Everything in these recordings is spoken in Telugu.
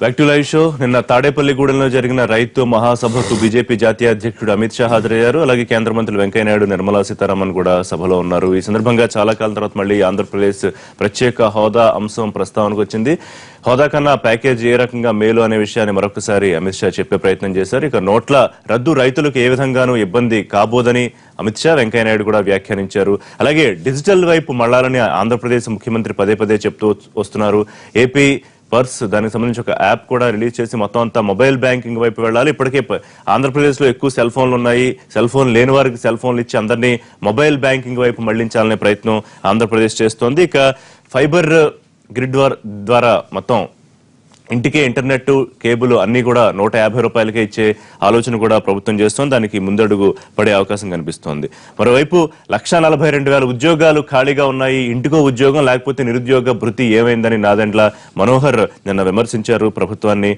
Back to live show. నిన్న తాడేపల్లిగూడెంలో జరిగిన రైతు మహాసభకు బీజేపీ జాతీయ అధ్యక్షుడు అమిత్ షా హాజరయ్యారు. అలాగే కేంద్ర మంత్రులు వెంకయ్యనాయుడు, నిర్మలా సీతారామన్ కూడా సభలో ఉన్నారు. ఈ సందర్భంగా చాలా కాలం తర్వాత మళ్లీ ఆంధ్రప్రదేశ్ ప్రత్యేక హోదా అంశం ప్రస్తావనకు వచ్చింది. హోదా కన్నా ప్యాకేజ్ ఏ రకంగా మేలు అనే విషయాన్ని మరొకసారి అమిత్ షా చెప్పే ప్రయత్నం చేశారు. ఇక నోట్ల రద్దు రైతులకు ఏ విధంగానూ ఇబ్బంది కాబోదని అమిత్ షా, వెంకయ్యనాయుడు కూడా వ్యాఖ్యానించారు. అలాగే డిజిటల్ వైపు మళ్లాలని ఆంధ్రప్రదేశ్ ముఖ్యమంత్రి పదే పదే చెప్తూ వస్తున్నారు. ఏపీ పర్స్, దానికి సంబంధించి ఒక యాప్ కూడా రిలీజ్ చేసి మొత్తం అంతా మొబైల్ బ్యాంకింగ్ వైపు వెళ్ళాలి. ఇప్పటికే ఆంధ్రప్రదేశ్ లో ఎక్కువ సెల్ ఫోన్లు ఉన్నాయి. సెల్ ఫోన్ లేని వారికి సెల్ ఫోన్లు ఇచ్చి అందరినీ మొబైల్ బ్యాంకింగ్ వైపు మళ్లించాలనే ప్రయత్నం ఆంధ్రప్రదేశ్ చేస్తోంది. ఇక ఫైబర్ గ్రిడ్ ద్వారా మొత్తం ఇంటికే ఇంటర్నెట్, కేబుల్ అన్ని కూడా 150 రూపాయలకే ఇచ్చే ఆలోచన కూడా ప్రభుత్వం చేస్తోంది. దానికి ముందడుగు పడే అవకాశం కనిపిస్తోంది. మరోవైపు 1,42,000 ఉద్యోగాలు ఖాళీగా ఉన్నాయి. ఇంటికో ఉద్యోగం లేకపోతే నిరుద్యోగ భృతి ఏమైందని నాదెండ్ల మనోహర్ నిన్న విమర్శించారు ప్రభుత్వాన్ని.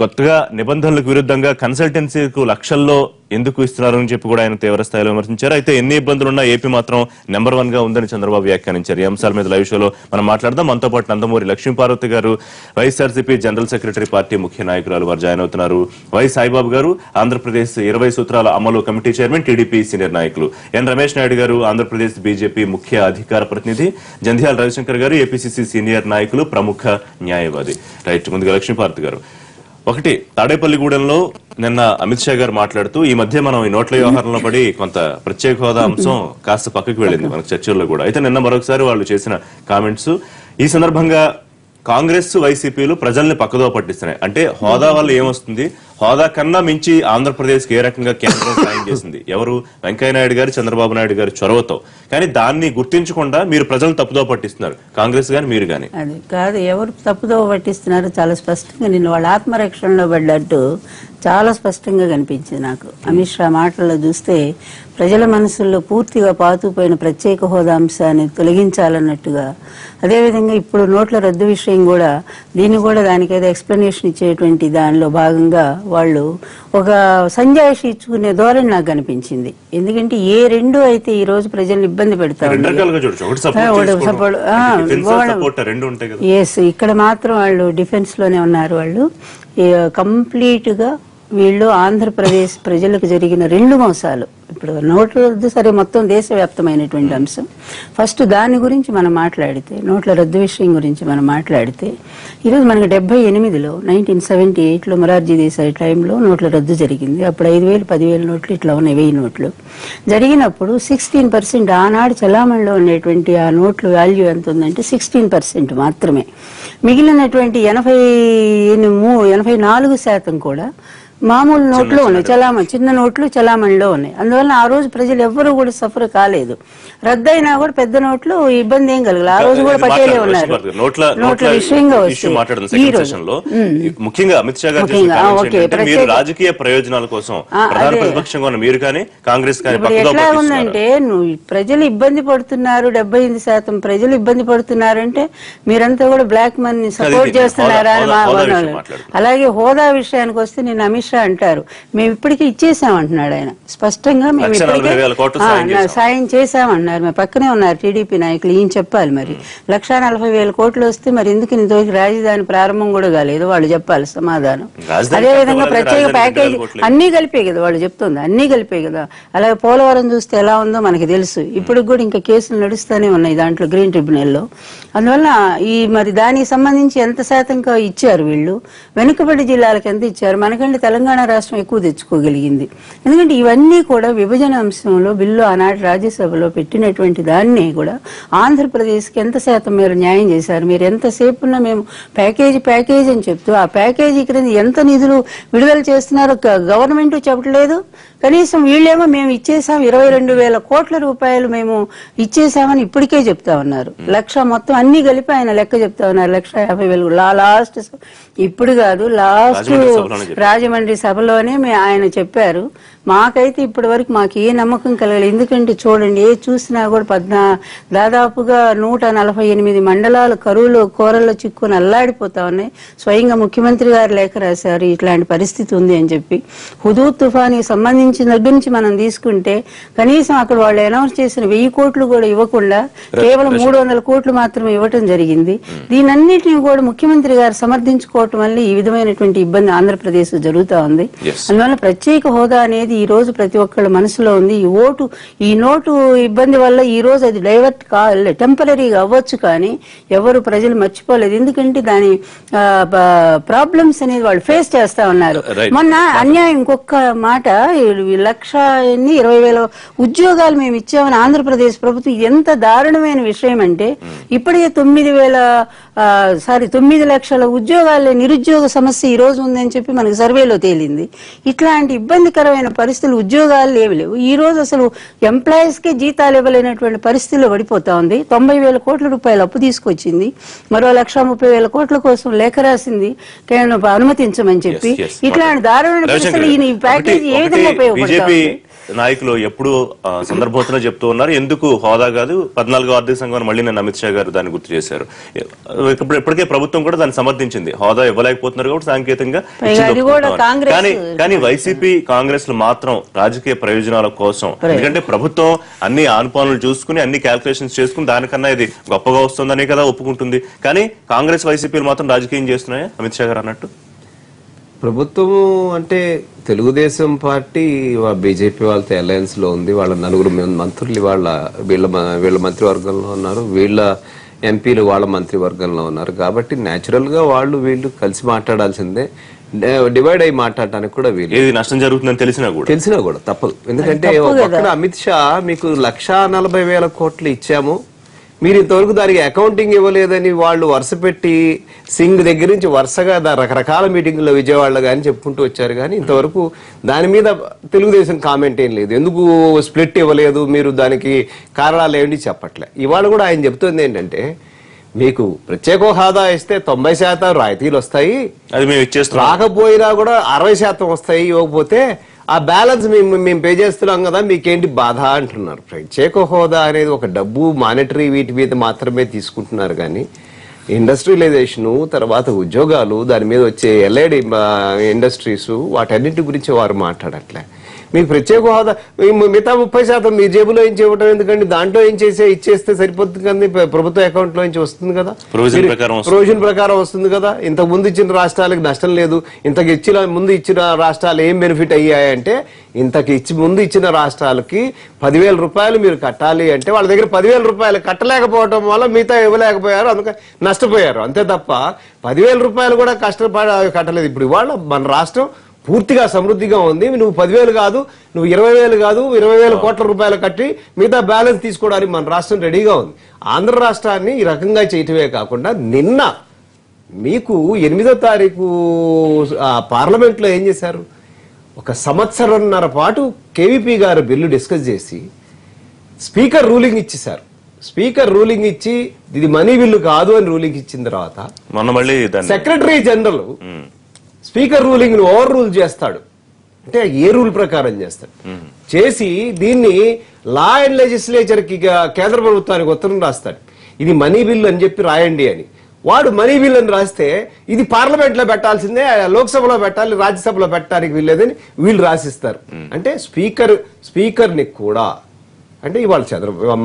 కొత్తగా నిబంధనలకు విరుద్ధంగా కన్సల్టెన్సీకు లక్షల్లో ఎందుకు ఇస్తున్నారని చెప్పి కూడా ఆయన తీవ్ర స్థాయిలో విమర్శించారు. అయితే ఎన్ని ఇబ్బందులున్నా ఏపీ మాత్రం నెంబర్ 1 గా ఉందని చంద్రబాబు వ్యాఖ్యానించారు. ఈ అంశాల మీద లైవ్ షోలో మనం మాట్లాడదాం. మనతో పాటు నందమూరి లక్ష్మీపార్వతి గారు, వైఎస్ఆర్సీపీ జనరల్ సెక్రటరీ, పార్టీ ముఖ్య నాయకురాలు వారు జాయిన్ అవుతున్నారు. వై సాయిబాబు గారు, ఆంధ్రప్రదేశ్ 20 సూత్రాల అమలు కమిటీ చైర్మన్, టీడీపీ సీనియర్ నాయకులు. ఎన్ రమేష్ నాయుడు గారు, ఆంధ్రప్రదేశ్ బీజేపీ ముఖ్య అధికార ప్రతినిధి. జంధ్యాల రవిశంకర్ గారు, ఏపీసీసీ సీనియర్ నాయకులు, ప్రముఖ న్యాయవాది. రైట్, ముందుగా లక్ష్మీపార్వతి గారు, ఒకటి, తాడేపల్లిగూడెంలో నిన్న అమిత్ షా గారు మాట్లాడుతూ ఈ మధ్య మనం ఈ నోట్ల వ్యవహారంలో పడి కొంత ప్రత్యేక హోదా అంశం కాస్త పక్కకి వెళ్ళింది మనకు చర్చల్లో కూడా. అయితే నిన్న మరొకసారి వాళ్ళు చేసిన కామెంట్స్, ఈ సందర్భంగా కాంగ్రెస్, వైసీపీలు ప్రజల్ని పక్కదో పట్టిస్తున్నాయి. అంటే హోదా వల్ల ఏమొస్తుంది, హోదా కన్నా మించి ఆంధ్రప్రదేశ్ కి ఏ రకంగా కేంద్రం సాయం చేసింది, ఎవరు, వెంకయ్యనాయుడు గారు, చంద్రబాబు నాయుడు గారి చొరవతో. కానీ దాన్ని గుర్తించకుండా మీరు ప్రజలు తప్పుదో పట్టిస్తున్నారు, కాంగ్రెస్ గాని మీరు గాని. అది కాదు, ఎవరు తప్పుదో పట్టిస్తున్నారు చాలా స్పష్టంగా నిన్న వాళ్ళ ఆత్మరక్షణలో పడ్డట్టు చాలా స్పష్టంగా కనిపించింది నాకు. అమిత్ షా మాటల్లో చూస్తే ప్రజల మనసుల్లో పూర్తిగా పాతుపోయిన ప్రత్యేక హోదా అంశాన్ని తొలగించాలన్నట్టుగా, అదేవిధంగా ఇప్పుడు నోట్ల రద్దు విషయం కూడా, దీన్ని కూడా దానికి ఏదో ఎక్స్ప్లెనేషన్ ఇచ్చేటువంటి దానిలో భాగంగా వాళ్ళు ఒక సంజాయిషి ఇచ్చుకునే ధోరణి నాకు కనిపించింది. ఎందుకంటే ఏ రెండు అయితే ఈ రోజు ప్రజల్ని ఇబ్బంది పెడతారు. ఇక్కడ మాత్రం వాళ్ళు డిఫెన్స్ లోనే ఉన్నారు. వాళ్ళు కంప్లీట్ గా వీళ్ళు ఆంధ్రప్రదేశ్ ప్రజలకు జరిగిన 2 మోసాలు, ఇప్పుడు నోట్ల రద్దు సరే మొత్తం దేశవ్యాప్తమైనటువంటి అంశం, ఫస్ట్ దాని గురించి మనం మాట్లాడితే, నోట్ల రద్దు విషయం గురించి మనం మాట్లాడితే, ఈరోజు మనకి 78లో 1978లో మొరార్జీ దేశాయ్ టైంలో నోట్ల రద్దు జరిగింది. అప్పుడు 5,000, 10,000 నోట్లు ఇట్లా ఉన్నాయి, 1000 నోట్లు జరిగినప్పుడు 16% ఆనాడు చలామణిలో ఉండేటువంటి ఆ నోట్లు వాల్యూ ఎంత ఉందంటే 16% మాత్రమే. మిగిలినటువంటి 84% కూడా మామూలు నోట్లు ఉన్నాయి, చిన్న నోట్లు చలామణిలో ఉన్నాయి. అందువల్ల ఆ రోజు ప్రజలు ఎవ్వరూ కూడా సఫర్ కాలేదు. రద్దయినా కూడా పెద్ద నోట్లు ఇబ్బంది ఏం కలగలేదు. ఆ రోజు కూడా పటేలే ఉన్నారు. నోట్ల విషయంగా ముఖ్యంగా అమిత్ షా గారు రాజకీయ ప్రయోజనాల కోసం ప్రధాన ప్రతిపక్షంగా ఉన్న మీరు కానీ కాంగ్రెస్ కానీ ఎట్లా ఉందంటే, నువ్వు ప్రజలు ఇబ్బంది పడుతున్నారు, 78% ప్రజలు ఇబ్బంది పడుతున్నారంటే మీరంతా కూడా బ్లాక్ మనీ సపోర్ట్ చేస్తున్నారా అని. అలాగే హోదా విషయానికి వస్తే నేను అమిత్ షా అంటారు, మేము ఇప్పటికీ ఇచ్చేసామంటున్నాడు ఆయన స్పష్టంగా. మేము ఇప్పటికే సాయం చేశామన్నారు. మేము పక్కనే ఉన్నారు టీడీపీ నాయకులు, ఈయన చెప్పాలి మరి 1,40,000 కోట్లు వస్తే మరి ఎందుకు ఇంతవరకు రాజధాని ప్రారంభం కూడా కాలేదు, వాళ్ళు చెప్పాలి సమాధానం. అదేవిధంగా ప్రత్యేక ప్యాకేజ్ అన్ని కలిపే కదా వాళ్ళు చెప్తుంది, అన్ని కలిపే కదా. అలాగే పోలవరం చూస్తే ఎలా ఉందో మనకి తెలుసు. ఇప్పుడు కూడా ఇంకా కేసులు నడుస్తూనే ఉన్నాయి దాంట్లో గ్రీన్ ట్రిబ్యునల్లో. అందువల్ల మరి దానికి సంబంధించి ఎంత శాతంగా ఇచ్చారు వీళ్ళు, వెనుకబడి జిల్లాలకు ఎంత ఇచ్చారు, మనకంటే తెలంగాణ రాష్ట్రం ఎక్కువ తెచ్చుకోగలిగింది. ఎందుకంటే ఇవన్నీ కూడా విభజన అంశంలో బిల్లు ఆనాటి రాజ్యసభలో పెట్టినటువంటి దాన్ని కూడా ఆంధ్రప్రదేశ్కి ఎంత శాతం మీరు న్యాయం చేశారు. మీరు ఎంతసేపు ఉన్నా మేము ప్యాకేజీ అని చెప్తూ ఆ ప్యాకేజీ క్రింద ఎంత నిధులు విడుదల చేస్తున్నారో గవర్నమెంట్ చెప్పట్లేదు. కనీసం వీళ్ళేమో మేము ఇచ్చేసాం 22,000 కోట్ల రూపాయలు మేము ఇచ్చేసామని ఇప్పటికే చెప్తా ఉన్నారు. 1,00,000 మొత్తం అన్ని కలిపి ఆయన లెక్క చెప్తా ఉన్నారు. 1,50,000 లాస్ట్, ఇప్పుడు కాదు లాస్ట్ రాజమండ్రి సభలోనే ఆయన చెప్పారు. మాకైతే ఇప్పటి వరకు మాకు ఏ నమ్మకం కలగలేదు. ఎందుకంటే చూడండి, ఏ చూసినా కూడా దాదాపుగా 148 మండలాలు కరువులో కోరల్లో చిక్కుని అల్లాడిపోతా ఉన్నాయి. స్వయంగా ముఖ్యమంత్రి గారు లేఖ రాశారు ఇట్లాంటి పరిస్థితి ఉంది అని చెప్పి. హుదూద్ తుఫానికి సంబంధించిన దగ్గర నుంచి మనం తీసుకుంటే కనీసం అక్కడ వాళ్ళు అనౌన్స్ చేసిన 1000 కోట్లు కూడా ఇవ్వకుండా కేవలం 300 కోట్లు మాత్రమే ఇవ్వటం జరిగింది. దీనన్నిటిని కూడా ముఖ్యమంత్రి గారు సమర్థించుకోవటం వల్ల ఈ విధమైనటువంటి ఇబ్బంది ఆంధ్రప్రదేశ్ జరుగుతా ఉంది. అందువల్ల ప్రత్యేక హోదా అనేది ఈ రోజు ప్రతి ఒక్కళ్ళ మనసులో ఉంది. ఈ నోటు ఇబ్బంది వల్ల ఈ రోజు అది డైవర్ట్ టెంపరీగా అవ్వచ్చు, కానీ ఎవరు ప్రజలు మర్చిపోలేదు. ఎందుకంటే దాని ప్రాబ్లమ్స్ అనేది వాళ్ళు ఫేస్ చేస్తా ఉన్నారు. మొన్న అన్యాయం ఇంకొక మాట, 1,20,000 ఉద్యోగాలు మేము ఇచ్చామని ఆంధ్రప్రదేశ్ ప్రభుత్వం, ఎంత దారుణమైన విషయం అంటే ఇప్పటికే 9 లక్షల ఉద్యోగాలే నిరుద్యోగ సమస్య ఈ రోజు ఉందని చెప్పి మనకి సర్వేలో తేలింది. ఇట్లాంటి ఇబ్బందికరమైన పరిస్థితులు, ఉద్యోగాలు లేవు. ఈ రోజు అసలు ఎంప్లాయీస్ కే జీతాలు ఇవ్వలేనటువంటి పరిస్థితుల్లో పడిపోతా ఉంది. 90,000 కోట్ల రూపాయలు అప్పు తీసుకొచ్చింది, మరో 1,30,000 కోట్ల కోసం లేఖ రాసింది కేంద్రం అనుమతించమని చెప్పి. ఇట్లాంటి దారుణమైన పరిస్థితులు ఈ ప్యాకేజీ ఏ విధంగా ఉపయోగపడుతుంది? నాయకులు ఎప్పుడు సందర్భోత్తరం చెప్తూ ఉన్నారు, ఎందుకు హోదా కాదు 14వ ఆర్థిక సంఘం మళ్ళీ నేను అమిత్ షా గారు దాన్ని గుర్తు చేశారు. ఇప్పటికే ప్రభుత్వం కూడా దాన్ని సమర్థించింది. హోదా ఇవ్వలేకపోతున్నారు కాబట్టి సాంకేతికంగా. కానీ వైసీపీ కాంగ్రెస్ లు మాత్రం రాజకీయ ప్రయోజనాల కోసం, ఎందుకంటే ప్రభుత్వం అన్ని ఆనుపానులు చూసుకుని అన్ని క్యాల్కులేషన్స్ చేసుకుని దానికన్నా ఇది గొప్పగా వస్తుందనే కదా ఒప్పుకుంటుంది. కానీ కాంగ్రెస్ వైసీపీలు మాత్రం రాజకీయం చేస్తున్నాయా అమిత్ షా గారు అన్నట్టు? ప్రభుత్వము అంటే తెలుగుదేశం పార్టీ బీజేపీ వాళ్ళతో అలయన్స్ లో ఉంది. వాళ్ళ 9 మంత్రులు వీళ్ళ మంత్రివర్గంలో ఉన్నారు, వీళ్ళ ఎంపీలు వాళ్ళ మంత్రివర్గంలో ఉన్నారు. కాబట్టి న్యాచురల్ గా వీళ్ళు కలిసి మాట్లాడాల్సిందే. డివైడ్ అయ్యి మాట్లాడటానికి కూడా వీళ్ళు నష్టం జరుగుతుందని తెలిసినా కూడా తప్పదు. ఎందుకంటే అక్కడ అమిత్ షా మీకు 1,40,000 కోట్లు ఇచ్చాము, మీరు ఇంతవరకు దానికి అకౌంటింగ్ ఇవ్వలేదని వాళ్ళు వరుస పెట్టి సింగ్ దగ్గర నుంచి వరుసగా రకరకాల మీటింగ్లో విజయవాడలో కానీ చెప్పుకుంటూ వచ్చారు. కానీ ఇంతవరకు దాని మీద తెలుగుదేశం కామెంట్ ఏం లేదు. ఎందుకు స్ప్లిట్ ఇవ్వలేదు, మీరు దానికి కారణాలు ఏమిటి చెప్పట్లే. ఇవాళ కూడా ఆయన చెప్తుంది ఏంటంటే, మీకు ప్రత్యేక హోదా ఇస్తే 90% రాయితీలు వస్తాయి, రాకపోయినా కూడా 60% వస్తాయి, ఇవ్వకపోతే ఆ బ్యాలెన్స్ మేము పే చేస్తున్నాం కదా, మీకేంటి బాధ అంటున్నారు. ప్రత్యేక హోదా అనేది ఒక డబ్బు మానిటరీ వీటి మీద మాత్రమే తీసుకుంటున్నారు. కానీ ఇండస్ట్రియలైజేషను, తర్వాత ఉద్యోగాలు, దాని మీద వచ్చే ఎల్ఐడి ఇండస్ట్రీస్, వాటన్నిటి గురించి వారు మాట్లాడట్లే. మీకు ప్రత్యేక హోదా మిగతా 30% మీ జేబులో నుంచి ఇవ్వడం ఎందుకండి, దాంట్లో ఇచ్చేస్తే సరిపోతుంది కదా, ప్రభుత్వ అకౌంట్ లో నుంచి వస్తుంది కదా, ప్రొవిజన్ ప్రకారం వస్తుంది కదా. ఇంతకు ముందు ఇచ్చిన రాష్ట్రాలకు నష్టం లేదు. ముందు ఇచ్చిన రాష్ట్రాలు ఏం బెనిఫిట్ అయ్యాయంటే, ముందు ఇచ్చిన రాష్ట్రాలకి 10,000 రూపాయలు మీరు కట్టాలి అంటే వాళ్ళ దగ్గర 10,000 రూపాయలు కట్టలేకపోవడం వల్ల మిగతా ఇవ్వలేకపోయారు, అందుకని నష్టపోయారు. అంతే తప్ప 10,000 రూపాయలు కూడా కట్టలేదు. ఇప్పుడు ఇవాళ మన రాష్ట్రం పూర్తిగా సమృద్ధిగా ఉంది. నువ్వు 10,000 కాదు, నువ్వు 20,000 కాదు, 20,000 కోట్ల రూపాయలు కట్టి మిగతా బ్యాలెన్స్ తీసుకోవడానికి మన రాష్ట్రం రెడీగా ఉంది. ఆంధ్ర రాష్ట్రాన్ని ఈ రకంగా చేయటమే కాకుండా నిన్న మీకు 8వ తారీఖు పార్లమెంట్ లో ఏం చేశారు, 1 సంవత్సరంన్నర పాటు కేవీపీ గారు బిల్లు డిస్కస్ చేసి స్పీకర్ రూలింగ్ ఇచ్చేశారు. స్పీకర్ రూలింగ్ ఇచ్చి ఇది మనీ బిల్లు కాదు అని రూలింగ్ ఇచ్చిన తర్వాత సెక్రటరీ జనరల్ స్పీకర్ రూలింగ్ ను ఓవర్ రూల్ చేస్తాడు. అంటే ఏ రూల్ ప్రకారం చేస్తాడు చేసి దీన్ని లా అండ్ లెజిస్లేచర్ కి కేంద్ర ప్రభుత్వానికి ఉత్తరం రాస్తాడు, ఇది మనీ బిల్ అని చెప్పి రాయండి అని. వాడు మనీ బిల్ అని రాస్తే ఇది పార్లమెంట్ లో పెట్టాల్సిందే, లోక్సభలో పెట్టాలి, రాజ్యసభలో పెట్టడానికి వీల్లేదని వీళ్ళు రాసిస్తారు. అంటే స్పీకర్ ని కూడా అంటే ఇవాళ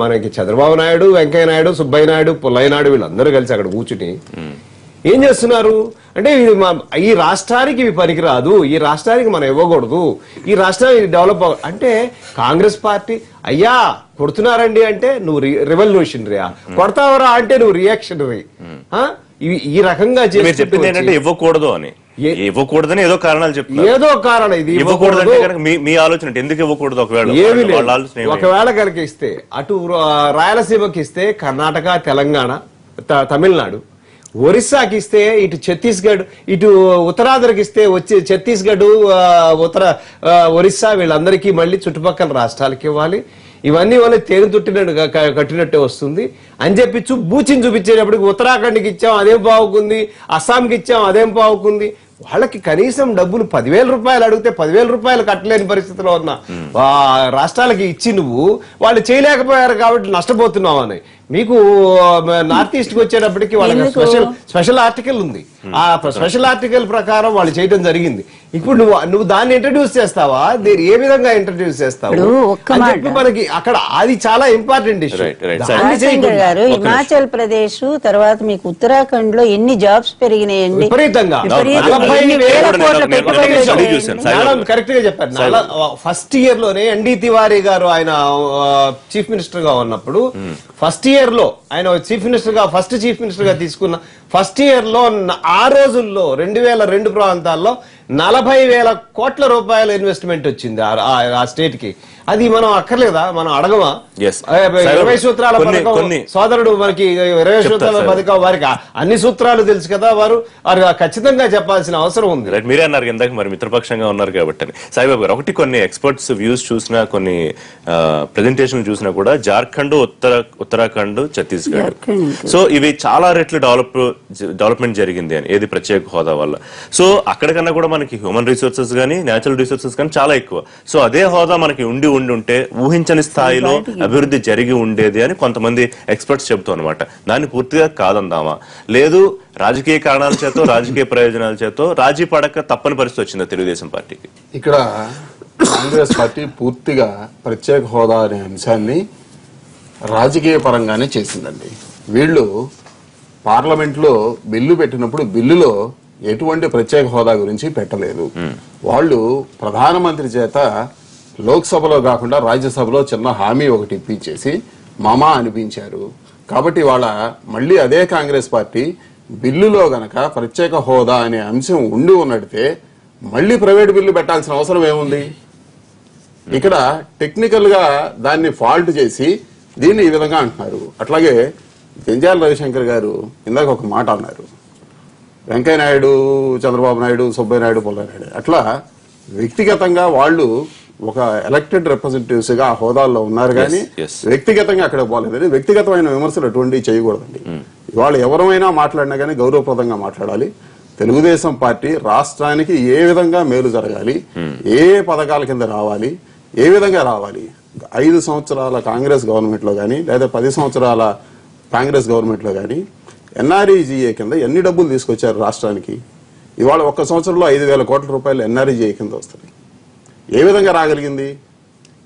మనకి చంద్రబాబు నాయుడు, వెంకయ్య నాయుడు, సుబ్బయ్య నాయుడు, పుల్లయ్య నాయుడు వీళ్ళందరూ కలిసి అక్కడ కూర్చుని ఏం చేస్తున్నారు అంటే, ఈ రాష్ట్రానికి ఇవి పనికిరాదు, ఈ రాష్ట్రానికి మనం ఇవ్వకూడదు, ఈ రాష్ట్రానికి డెవలప్ అంటే కాంగ్రెస్ పార్టీ అయ్యా కొడుతున్నారండి అంటే నువ్వు రెవల్యూషనరీయా, కొడతావరా అంటే నువ్వు రియాక్షనరీ. ఈ రకంగా ఇవ్వకూడదు అని ఇవ్వకూడదని ఏదో కారణాలు చెప్తున్నారు. ఏదో కారణం ఇది ఇవ్వకూడదు. మీ ఆలోచన ఎందుకు ఇవ్వకూడదు? ఒకవేళ కనుక ఇస్తే అటు రాయలసీమకి ఇస్తే కర్ణాటక, తెలంగాణ, తమిళనాడు, ఒరిస్సాకి ఇస్తే ఇటు ఛత్తీస్గఢ్, ఇటు ఉత్తరాంధ్రకి ఇస్తే వచ్చి ఛత్తీస్గఢ్, ఒరిస్సా వీళ్ళందరికీ మళ్ళీ చుట్టుపక్కల రాష్ట్రాలకి ఇవ్వాలి. ఇవన్నీ వాళ్ళ తేనె కట్టినట్టే వస్తుంది అని చెప్పి బూచిని చూపించేటప్పటికి ఉత్తరాఖండ్కి ఇచ్చాం అదేం బాగుంది, అస్సాంకి ఇచ్చాం అదేం బాగుంది. వాళ్ళకి కనీసం డబ్బులు 10,000 రూపాయలు అడిగితే 10,000 రూపాయలు కట్టలేని పరిస్థితిలో ఉన్న రాష్ట్రాలకి ఇచ్చి నువ్వు వాళ్ళు చేయలేకపోయారు కాబట్టి నష్టపోతున్నావు అని. మీకు నార్త్ ఈస్ట్ కి వచ్చేటప్పటికి వాళ్ళకి స్పెషల్ ఆర్టికల్ ఉంది. ఆ స్పెషల్ ఆర్టికల్ ప్రకారం వాళ్ళు చేయడం జరిగింది. ఇప్పుడు నువ్వు దాన్ని ఇంట్రడ్యూస్ చేస్తావా, ఏ విధంగా ఇంట్రడ్యూస్ చేస్తావు మనకి అక్కడ అది చాలా ఇంపార్టెంట్ ఇష్యూ. హిమాచల్ ప్రదేశ్ తర్వాత మీకు ఉత్తరాఖండ్ లో ఎన్ని జాబ్స్ పెరిగినాయండి విపరీతంగా. కరెక్ట్ గా చెప్పారు. ఫస్ట్ ఇయర్ లోనే ఎన్డీ తివారీ గారు ఆయన చీఫ్ మినిస్టర్ గా ఉన్నప్పుడు ఫస్ట్ ఇయర్ లో ఆయన చీఫ్ మినిస్టర్ గా ఫస్ట్ చీఫ్ మినిస్టర్ గా తీసుకున్న ఫస్ట్ ఇయర్ లో ఆ రోజుల్లో 2002 ప్రాంతాల్లో 40,000 కోట్ల రూపాయల ఇన్వెస్ట్మెంట్ వచ్చింది ఆ స్టేట్ కి. అది మనం అక్కర్లేదా, మనం అడగమా? 20 సూత్రాల పథకం సోదరుడు మనకి 20 సూత్రాల పథకం వారికి అన్ని సూత్రాలు తెలుసు కదా, వారు ఖచ్చితంగా చెప్పాల్సిన అవసరం ఉంది. మీరే అన్నారు ఇందాక మరి మిత్రపక్షంగా ఉన్నారు కాబట్టి. సాయిబాబు గారు, ఒకటి కొన్ని ఎక్స్పర్ట్స్ వ్యూస్ చూసినా కొన్ని ప్రెజెంటేషన్ చూసినా కూడా జార్ఖండ్, ఉత్తరాఖండ్, ఛత్తీస్గఢ్ సో ఇవి చాలా రెట్లు డెవలప్మెంట్ జరిగింది అని, ఏది ప్రత్యేక హోదా వల్ల. సో అక్కడికన్నా కూడా మనకి హ్యూమన్ రిసోర్సెస్ కానీ న్యాచురల్ రిసోర్సెస్ కానీ చాలా ఎక్కువ. సో అదే హోదా మనకి ఉంటే ఊహించని స్థాయిలో అభివృద్ధి జరిగి ఉండేది అని కొంతమంది ఎక్స్పర్ట్స్ చెబుతూ అనమాట. దాన్ని పూర్తిగా కాదందామా, లేదు రాజకీయ కారణాల చేతో రాజకీయ ప్రయోజనాల చేతో రాజీ పడక తప్పని పరిస్థితి వచ్చింది తెలుగుదేశం పార్టీకి. ఇక్కడ కాంగ్రెస్ పార్టీ పూర్తిగా ప్రత్యేక హోదా అనే అంశాన్ని రాజకీయ పరంగానే చేసిందండి. వీళ్ళు పార్లమెంట్ లో బిల్లు పెట్టినప్పుడు బిల్లులో ఎటువంటి ప్రత్యేక హోదా గురించి పెట్టలేదు. వాళ్ళు ప్రధానమంత్రి చేత లోక్సభలో కాకుండా రాజ్యసభలో చిన్న హామీ ఒకటి ఇప్పించేసి మామా అనిపించారు. కాబట్టి వాళ్ళ మళ్ళీ అదే కాంగ్రెస్ పార్టీ బిల్లులో గనక ప్రత్యేక హోదా అనే అంశం ఉండి ఉన్నట్టే మళ్ళీ ప్రైవేట్ బిల్లు పెట్టాల్సిన అవసరం ఏముంది? ఇక్కడ టెక్నికల్ గా దాన్ని ఫాల్ట్ చేసి దీన్ని ఈ విధంగా అంటున్నారు. అట్లాగే జంజాల రవిశంకర్ గారు ఇందాక ఒక మాట అన్నారు, వెంకయ్య నాయుడు, చంద్రబాబు నాయుడు, సుబ్బయ్య నాయుడు, పుల్లానాయుడు అట్లా వ్యక్తిగతంగా వాళ్ళు ఒక ఎలక్టెడ్ రిప్రజెంటేటివ్స్ గా ఆ హోదాల్లో ఉన్నారు కానీ వ్యక్తిగతంగా అక్కడ పోలేదని. వ్యక్తిగతమైన విమర్శలు అటువంటివి చేయకూడదండి. ఇవాళ ఎవరైనా మాట్లాడినా కానీ గౌరవప్రదంగా మాట్లాడాలి. తెలుగుదేశం పార్టీ రాష్ట్రానికి ఏ విధంగా మేలు జరగాలి, ఏ పథకాల కింద రావాలి, ఏ విధంగా రావాలి, 5 సంవత్సరాల కాంగ్రెస్ గవర్నమెంట్ లో గానీ లేదా 10 సంవత్సరాల కాంగ్రెస్ గవర్నమెంట్ లో గానీ ఎన్ఆర్ఈజీఏ కింద ఎన్ని డబ్బులు తీసుకొచ్చారు రాష్ట్రానికి? ఇవాళ ఒక్క సంవత్సరంలో 5,000 కోట్ల రూపాయలు ఎన్ఆర్ఈజీఏ కింద వస్తుంది. ఏ విధంగా రాగలిగింది?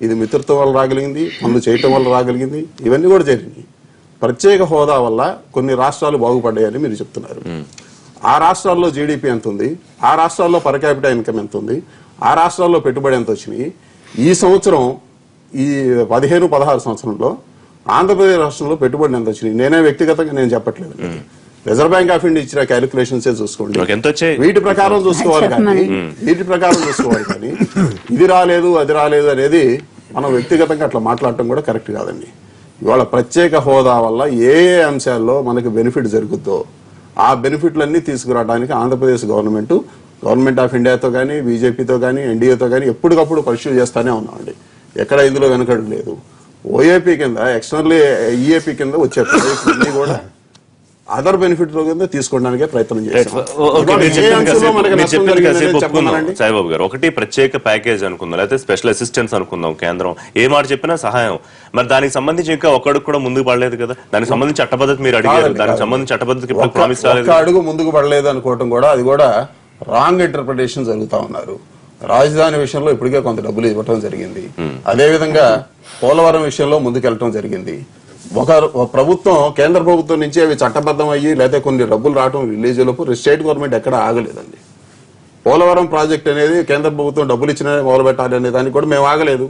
ఇది మిత్రత్వం వల్ల రాగలిగింది, పనులు చేయటం వల్ల రాగలిగింది, ఇవన్నీ కూడా జరిగింది. ప్రత్యేక హోదా వల్ల కొన్ని రాష్ట్రాలు బాగుపడ్డాయని మీరు చెప్తున్నారు. ఆ రాష్ట్రాల్లో జీడిపి ఎంత ఉంది, ఆ రాష్ట్రాల్లో పర్ క్యాపిటల్ ఇన్కమ్ ఎంత ఉంది, ఆ రాష్ట్రాల్లో పెట్టుబడి ఎంత వచ్చినాయి, ఈ సంవత్సరం ఈ 15-16 సంవత్సరంలో ఆంధ్రప్రదేశ్ రాష్ట్రంలో పెట్టుబడి ఎంత వచ్చినాయి నేనే వ్యక్తిగతంగా నేను చెప్పట్లేదు. రిజర్వ్ బ్యాంక్ ఆఫ్ ఇండియా ఇచ్చిన క్యాలిక్యులేషన్స్ చూసుకోండి, వీటి ప్రకారం చూసుకోవాలి కానీ ఇది రాలేదు అది రాలేదు అనేది మనం వ్యక్తిగతంగా అట్లా మాట్లాడటం కూడా కరెక్ట్ కాదండి. ఇవాళ ప్రత్యేక హోదా వల్ల ఏ అంశాల్లో మనకు బెనిఫిట్ జరుగుద్దో ఆ బెనిఫిట్లన్నీ తీసుకురావడానికి ఆంధ్రప్రదేశ్ గవర్నమెంట్ ఆఫ్ ఇండియాతో కానీ బీజేపీతో కానీ ఎన్డీఏతో కానీ ఎప్పటికప్పుడు పరిశీలి చేస్తానే ఉన్నామండి. ఎక్కడ ఇందులో వెనకడు లేదు. ఓఏపీ కింద ఎక్స్టర్నల్ ఈఏపీ కింద వచ్చే ప్రాజెక్టులన్నీ కూడా అదర్ బెనిఫిట్ కింద తీసుకోవడానికే ప్రయత్నం చేస్తాం. సాయిబాబు గారు, ఒకటి ప్రత్యేక ప్యాకేజ్ అనుకుందాం, లేకపోతే స్పెషల్ అసిస్టెన్స్ అనుకుందాం, కేంద్రం ఏ మాట చెప్పినా సహాయం. మరి దానికి సంబంధించి ఇంకా ఒక్కడికి కూడా ముందుకు పడలేదు కదా. దానికి సంబంధించి చట్టబద్ధత మీరు అడిగారు, దానికి సంబంధించి చట్టబద్ధతకి ప్రామిస్ రాలేదు. అడుగు ముందుకు పడలేదు అనుకోవటం కూడా అది కూడా రాంగ్ ఇంటర్ప్రిటేషన్ జరుగుతా ఉన్నారు. రాజధాని విషయంలో ఇప్పటికే కొంత డబ్బులు ఇవ్వటం జరిగింది. అదే విధంగా పోలవరం విషయంలో ముందుకెళ్ళటం జరిగింది. ఒక ప్రభుత్వం కేంద్ర ప్రభుత్వం నుంచి అవి చట్టబద్ధం అయ్యి లేదా కొన్ని డబ్బులు రావడం రిలీజ్ లోపు స్టేట్ గవర్నమెంట్ ఎక్కడ ఆగలేదండి. పోలవరం ప్రాజెక్ట్ అనేది కేంద్ర ప్రభుత్వం డబ్బులు ఇచ్చిన మొదలు పెట్టాలి అనే దానికి కూడా మేము ఆగలేదు.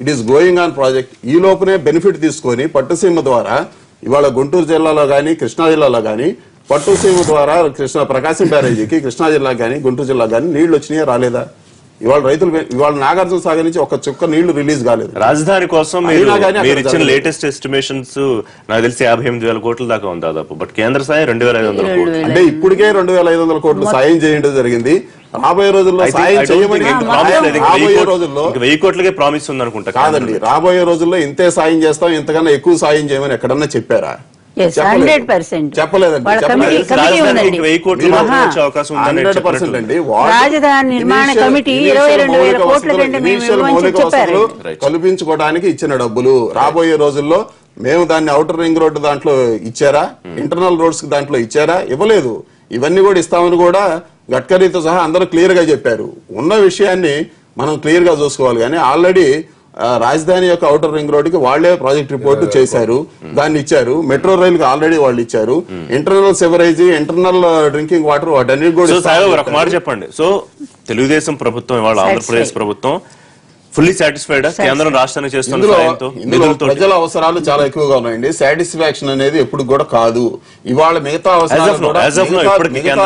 It is going on project. ఈ లోపునే బెనిఫిట్ తీసుకొని పట్టుసీమ ద్వారా ఇవాళ గుంటూరు జిల్లాలో గానీ కృష్ణా జిల్లాలో గానీ పట్టుసీమ ద్వారా ప్రకాశం బ్యారేజీకి కృష్ణా జిల్లా గానీ గుంటూరు జిల్లా గానీ నీళ్లు వచ్చినాయా రాలేదా? ఇవాళ రైతులు ఇవాళ నాగార్జున సాగర్ నుంచి ఒక చుక్క నీళ్లు రిలీజ్ కాలేదు. రాజధాని కోసం మీరు ఇచ్చిన లేటెస్ట్ ఎస్టిమేషన్స్ నాకు తెలిసి 58,000 కోట్ల దాకా ఉంది దాదాపు. బట్ కేంద్ర సాయం 2,500 కోట్లు. అంటే ఇప్పటికే 2,500 కోట్లు సాయం చేయడం జరిగింది. రాబోయే రోజుల్లో సాయం చేయమని 1,000 కోట్లకే ప్రామిస్ ఉంది అనుకుంటా. కాదండి, రాబోయే రోజుల్లో ఇంతే సాయం చేస్తాం, ఇంతకన్నా ఎక్కువ సాయం చేయమని ఎక్కడన్నా చెప్పారా? రాజధాని నిర్మాణ కమిటీ 22,000 కోట్ల కల్పించుకోవడానికి ఇచ్చిన డబ్బులు రాబోయే రోజుల్లో మేము దాన్ని ఔటర్ రింగ్ రోడ్డు దాంట్లో ఇచ్చారా, ఇంటర్నల్ రోడ్స్ దాంట్లో ఇచ్చారా? ఇవ్వలేదు. ఇవన్నీ కూడా ఇస్తామని కూడా గడ్కరీతో సహా అందరూ క్లియర్ గా చెప్పారు. ఉన్న విషయాన్ని మనం క్లియర్ గా చూసుకోవాలి. కానీ ఆల్రెడీ రాజధాని యొక్క ఔటర్ రింగ్ రోడ్ కి వాళ్లే ప్రాజెక్ట్ రిపోర్ట్ చేశారు, దాన్ని ఇచ్చారు. మెట్రో రైల్ కి ఆల్రెడీ వాళ్ళు ఇచ్చారు. Internal sewerage, internal drinking water వాటన్ని కూడా ఒక మాట చెప్పండి. సో తెలుగుదేశం ప్రభుత్వం ఇవాళ ఆంధ్రప్రదేశ్ ప్రభుత్వం ఫుల్లీ సాటిస్ఫైడ్ కేంద్రం రాష్ట్రానికి చేస్తున్న ప్రజల అవసరాలు చాలా ఎక్కువగా ఉన్నాయండి. సాటిస్ఫాక్షన్ అనేది ఎప్పుడు కూడా కాదు. ఇవాళ మిగతా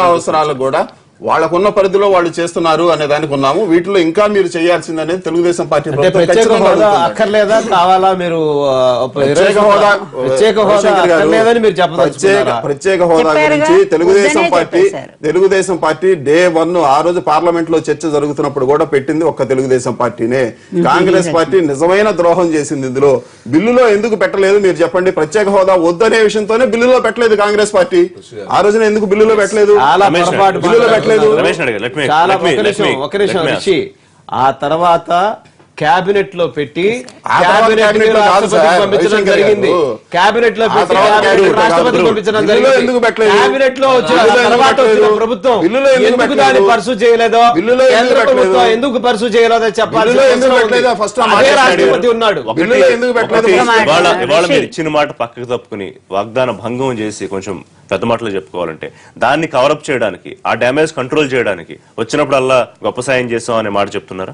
అవసరాలు కూడా వాళ్ళకున్న పరిధిలో వాళ్ళు చేస్తున్నారు అనే దానికి ఉన్నాము. వీటిలో ఇంకా మీరు చేయాల్సింది అనేది తెలుగుదేశం పార్టీ అక్కర్లేదా, కావాలా? మీరు ప్రత్యేక హోదా గురించి తెలుగుదేశం పార్టీ డే 1 ఆ రోజు పార్లమెంట్ లో చర్చ జరుగుతున్నప్పుడు కూడా పెట్టింది ఒక్క తెలుగుదేశం పార్టీనే. కాంగ్రెస్ పార్టీ నిజమైన ద్రోహం చేసింది. ఇందులో బిల్లులో ఎందుకు పెట్టలేదు మీరు చెప్పండి? ప్రత్యేక హోదా వద్దనే విషయంతోనే బిల్లులో పెట్టలేదు కాంగ్రెస్ పార్టీ. ఆ రోజున ఎందుకు బిల్లులో పెట్టలేదు? బిల్లులో పెట్టలేదు. ఒక నిమిషం రిషి, ఆ తర్వాత క్యాబినెట్ లో పెట్టి పంపించడం జరిగింది. క్యాబినెట్ లో రాష్ట్రపతి పంపించడం జరిగింది. క్యాబినెట్ లో వచ్చిన ప్రభుత్వం ఎందుకు దాన్ని పర్సూ చేయలేదో, కేంద్ర ప్రభుత్వం ఎందుకు పర్సూ చేయలేదో చెప్పాలి. రాష్ట్రపతి ఉన్నాడు. ఇచ్చిన మాట పక్కకు తప్పుకుని వాగ్దాన భంగం చేసి కొంచెం పెద్ద మాటలు చెప్పుకోవాలంటే దాన్ని కవరప్ చేయడానికి, ఆ డ్యామేజ్ కంట్రోల్ చేయడానికి వచ్చినప్పుడల్లా గొప్ప సాయం చేస్తాం అనే మాట చెప్తున్నారా?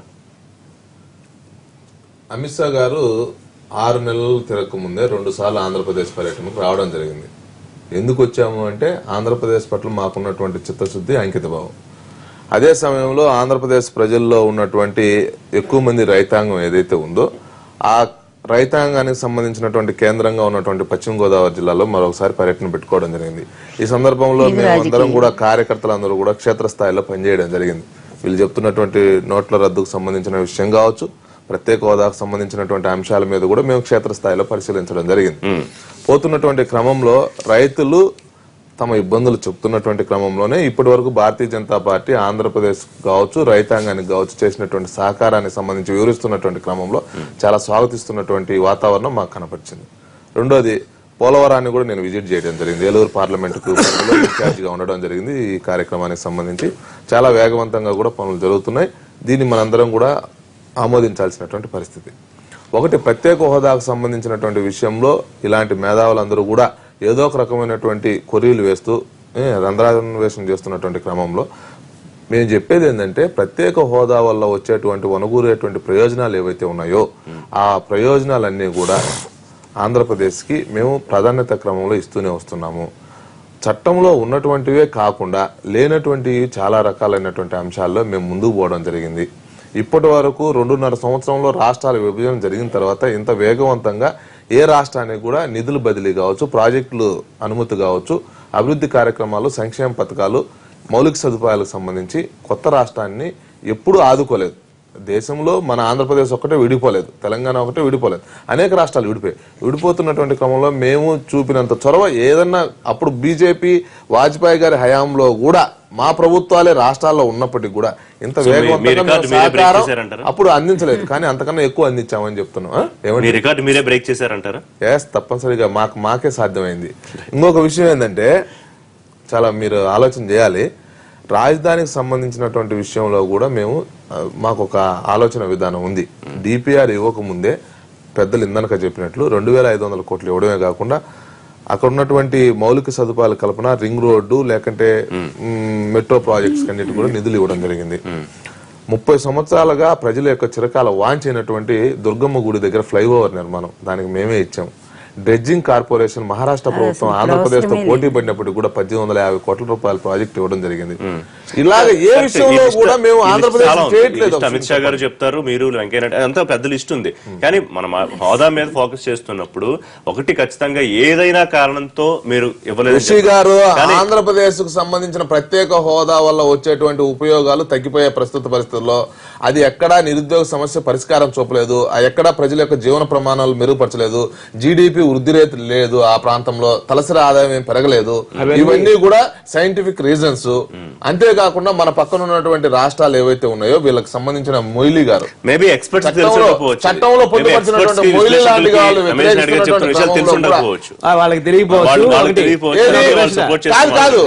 అమిత్ షా గారు 6 నెలలు తిరగకముందే 2 సార్లు ఆంధ్రప్రదేశ్ పర్యటనకు రావడం జరిగింది. ఎందుకు వచ్చాము అంటే ఆంధ్రప్రదేశ్ పట్ల మాకున్నటువంటి చిత్తశుద్ధి, అంకిత భావం. అదే సమయంలో ఆంధ్రప్రదేశ్ ప్రజల్లో ఉన్నటువంటి ఎక్కువ మంది రైతాంగం ఏదైతే ఉందో ఆ రైతాంగానికి సంబంధించినటువంటి కేంద్రంగా ఉన్నటువంటి పశ్చిమ గోదావరి జిల్లాలో మరొకసారి పర్యటన పెట్టుకోవడం జరిగింది. ఈ సందర్భంలో మేమందరం కూడా కార్యకర్తలందరూ కూడా క్షేత్రస్థాయిలో పనిచేయడం జరిగింది. వీళ్ళు చెప్తున్నటువంటి నోట్ల రద్దుకు సంబంధించిన విషయం కావచ్చు, ప్రత్యేక హోదాకు సంబంధించినటువంటి అంశాల మీద కూడా మేము క్షేత్రస్థాయిలో పరిశీలించడం జరిగింది. పోతున్నటువంటి క్రమంలో రైతులు తమ ఇబ్బందులు చెప్తున్నటువంటి క్రమంలోనే ఇప్పటి వరకు భారతీయ జనతా పార్టీ ఆంధ్రప్రదేశ్ కావచ్చు, రైతాంగానికి కావచ్చు చేసినటువంటి సహకారానికి సంబంధించి వివరిస్తున్నటువంటి క్రమంలో చాలా స్వాగతిస్తున్నటువంటి వాతావరణం మాకు కనపరిచింది. రెండోది, పోలవరాన్ని కూడా నేను విజిట్ చేయడం జరిగింది. ఏలూరు పార్లమెంటుకు ఇన్ఛార్జిగా ఉండడం జరిగింది. ఈ కార్యక్రమానికి సంబంధించి చాలా వేగవంతంగా కూడా పనులు జరుగుతున్నాయి. దీన్ని మనందరం కూడా ఆమోదించాల్సినటువంటి పరిస్థితి. ఒకటి, ప్రత్యేక హోదాకు సంబంధించినటువంటి విషయంలో ఇలాంటి మేధావులందరూ కూడా ఏదో ఒక రకమైనటువంటి కొర్రీలు వేస్తూ రంధ్రాన్వేషణ చేస్తున్నటువంటి క్రమంలో మేము చెప్పేది ఏంటంటే ప్రత్యేక హోదా వల్ల వచ్చేటువంటి వనగూరేటువంటి ప్రయోజనాలు ఏవైతే ఉన్నాయో ఆ ప్రయోజనాలన్నీ కూడా ఆంధ్రప్రదేశ్కి మేము ప్రాధాన్యత క్రమంలో ఇస్తూనే వస్తున్నాము. చట్టంలో ఉన్నటువంటివే కాకుండా లేనటువంటి చాలా రకాలైనటువంటి అంశాల్లో మేము ముందుకు పోవడం జరిగింది. ఇప్పటి వరకు 2.5 సంవత్సరంలో రాష్ట్రాల విభజన జరిగిన తర్వాత ఇంత వేగవంతంగా ఏ రాష్ట్రానికి కూడా నిధులు బదిలీ కావచ్చు, ప్రాజెక్టులు అనుమతి కావచ్చు, అభివృద్ధి కార్యక్రమాలు, సంక్షేమ పథకాలు, మౌలిక సదుపాయాలకు సంబంధించి కొత్త రాష్ట్రాన్ని ఎప్పుడూ ఆదుకోలేదు. దేశంలో మన ఆంధ్రప్రదేశ్ ఒక్కటే విడిపోలేదు, తెలంగాణ ఒకటే విడిపోలేదు, అనేక రాష్ట్రాలు విడిపోతున్నటువంటి క్రమంలో మేము చూపినంత చొరవ ఏదన్నా అప్పుడు బీజేపీ వాజ్పేయి గారి హయాంలో కూడా మా ప్రభుత్వాలే రాష్ట్రాల్లో ఉన్నప్పటికీ కూడా ఇంత వేగవంతంగా అప్పుడు అందించలేదు, కానీ అంతకన్నా ఎక్కువ అందించామని చెప్తున్నాం. తప్పనిసరిగా మాకే సాధ్యమైంది. ఇంకొక విషయం ఏంటంటే చాలా మీరు ఆలోచన చేయాలి. రాజధానికి సంబంధించినటువంటి విషయంలో కూడా మాకు ఒక ఆలోచన విధానం ఉంది. డిపిఆర్ ఇవ్వకముందే పెద్దలు ఇందనక చెప్పినట్లు 2,500 కోట్లు ఇవ్వడమే కాకుండా అక్కడ ఉన్నటువంటి మౌలిక సదుపాయాల కల్పన, రింగ్ రోడ్డు లేకంటే మెట్రో ప్రాజెక్ట్స్ అన్నిటి కూడా నిధులు ఇవ్వడం జరిగింది. 30 సంవత్సరాలుగా ప్రజల యొక్క చిరకాల వాంఛైనటువంటి దుర్గమ్మ గుడి దగ్గర ఫ్లైఓవర్ నిర్మాణం దానికి మేమే ఇచ్చాము. డ్రెడ్జింగ్ కార్పొరేషన్ మహారాష్ట్ర ప్రభుత్వం ఆంధ్రప్రదేశ్ తో పోటీ పడినప్పటికీ కూడా 1850 కోట్ల రూపాయల ప్రాజెక్ట్ ఇవ్వడం జరిగింది. ఇలాగ ఏ విషయంలో కూడా మేము ఆంధ్రప్రదేశ్ చేయట్లేదు. అమిత్ షా గారు చెప్తారు, మీరు వెంకయ్య అంతా పెద్ద లిస్ట్ ఉంది, కానీ మనం హోదా మీద ఫోకస్ చేస్తున్నప్పుడు ఒకటి ఖచ్చితంగా ఏదైనా కారణంతో మీరు ఇవ్వలేదు. ఋషి గారు, ఆంధ్రప్రదేశ్ కు సంబంధించిన ప్రత్యేక హోదా వల్ల వచ్చేటువంటి ఉపయోగాలు తగ్గిపోయే ప్రస్తుత పరిస్థితుల్లో అది ఎక్కడా నిరుద్యోగ సమస్య పరిష్కారం చూపలేదు, ఎక్కడా ప్రజల యొక్క జీవన ప్రమాణాలు మెరుగుపరచలేదు, జీడిపి వృద్ధి రేటు లేదు, ఆ ప్రాంతంలో తలసరి ఆదాయం ఏం పెరగలేదు. ఇవన్నీ కూడా సైంటిఫిక్ రీజన్స్. అంతేకాకుండా మన పక్కన ఉన్నటువంటి రాష్ట్రాలు ఏవైతే ఉన్నాయో వీళ్ళకి సంబంధించిన మొయిలీ గారు చట్టంలో పొందుపరిచినటువంటి మొయిలీ లాంటి వాళ్ళు వాళ్ళకి తెలియకపోవచ్చు. కాదు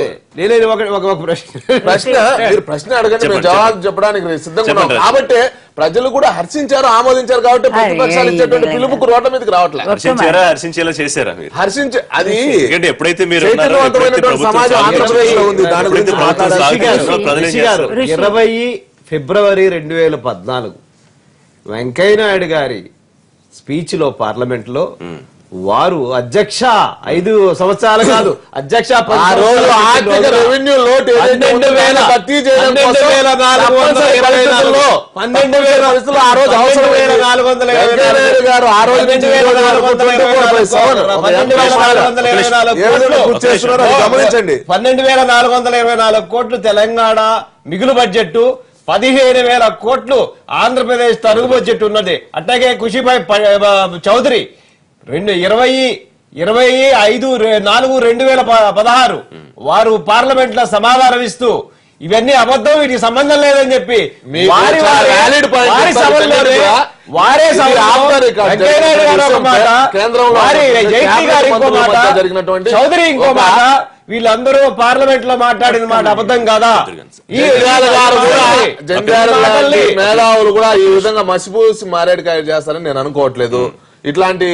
ప్రశ్న మీరు ప్రశ్న అడగండి, మేము జవాబు చెప్పడానికి సిద్ధంగా ఉన్నాం. కాబట్టి ప్రజలు కూడా హర్షించారు, ఆమోదించారు. కాబట్టి ప్రతిపక్షాలు ఇచ్చేటువంటి పిలుపుకు రోడ్ల మీదకి రావట్లేదు. హర్షించి అది ఎప్పుడైతే మీరు సమాజం ఆంధ్రప్రదేశ్ లో ఉంది. దాని గురించి 20 ఫిబ్రవరి 2014 వెంకయ్యనాయుడు గారి స్పీచ్ లో పార్లమెంట్ లో వారు అధ్యక్ష 5 సంవత్సరాలు కాదు అధ్యక్ష రెవెన్యూ లోటు భర్తీ చేయడం గమనించండి. 12,424 కోట్లు తెలంగాణ మిగులు బడ్జెట్, 15,000 కోట్లు ఆంధ్రప్రదేశ్ తరుగు బడ్జెట్ ఉన్నది. అట్లాగే ఖుషీభాయ్ చౌదరి 25/4/2016 వారు పార్లమెంట్ లో సమాధానం ఇస్తూ ఇవన్నీ అబద్ధం, వీటికి సంబంధం లేదని చెప్పి వారే చౌదరి ఇంకో మాట, వీళ్ళందరూ పార్లమెంట్ లో మాట్లాడిన మాట అబద్ధం కాదా? ఈ మేధావులు కూడా ఈ విధంగా మసిపూసి మారేడుకాయ చేస్తారని నేను అనుకోవట్లేదు. ఇట్లాంటి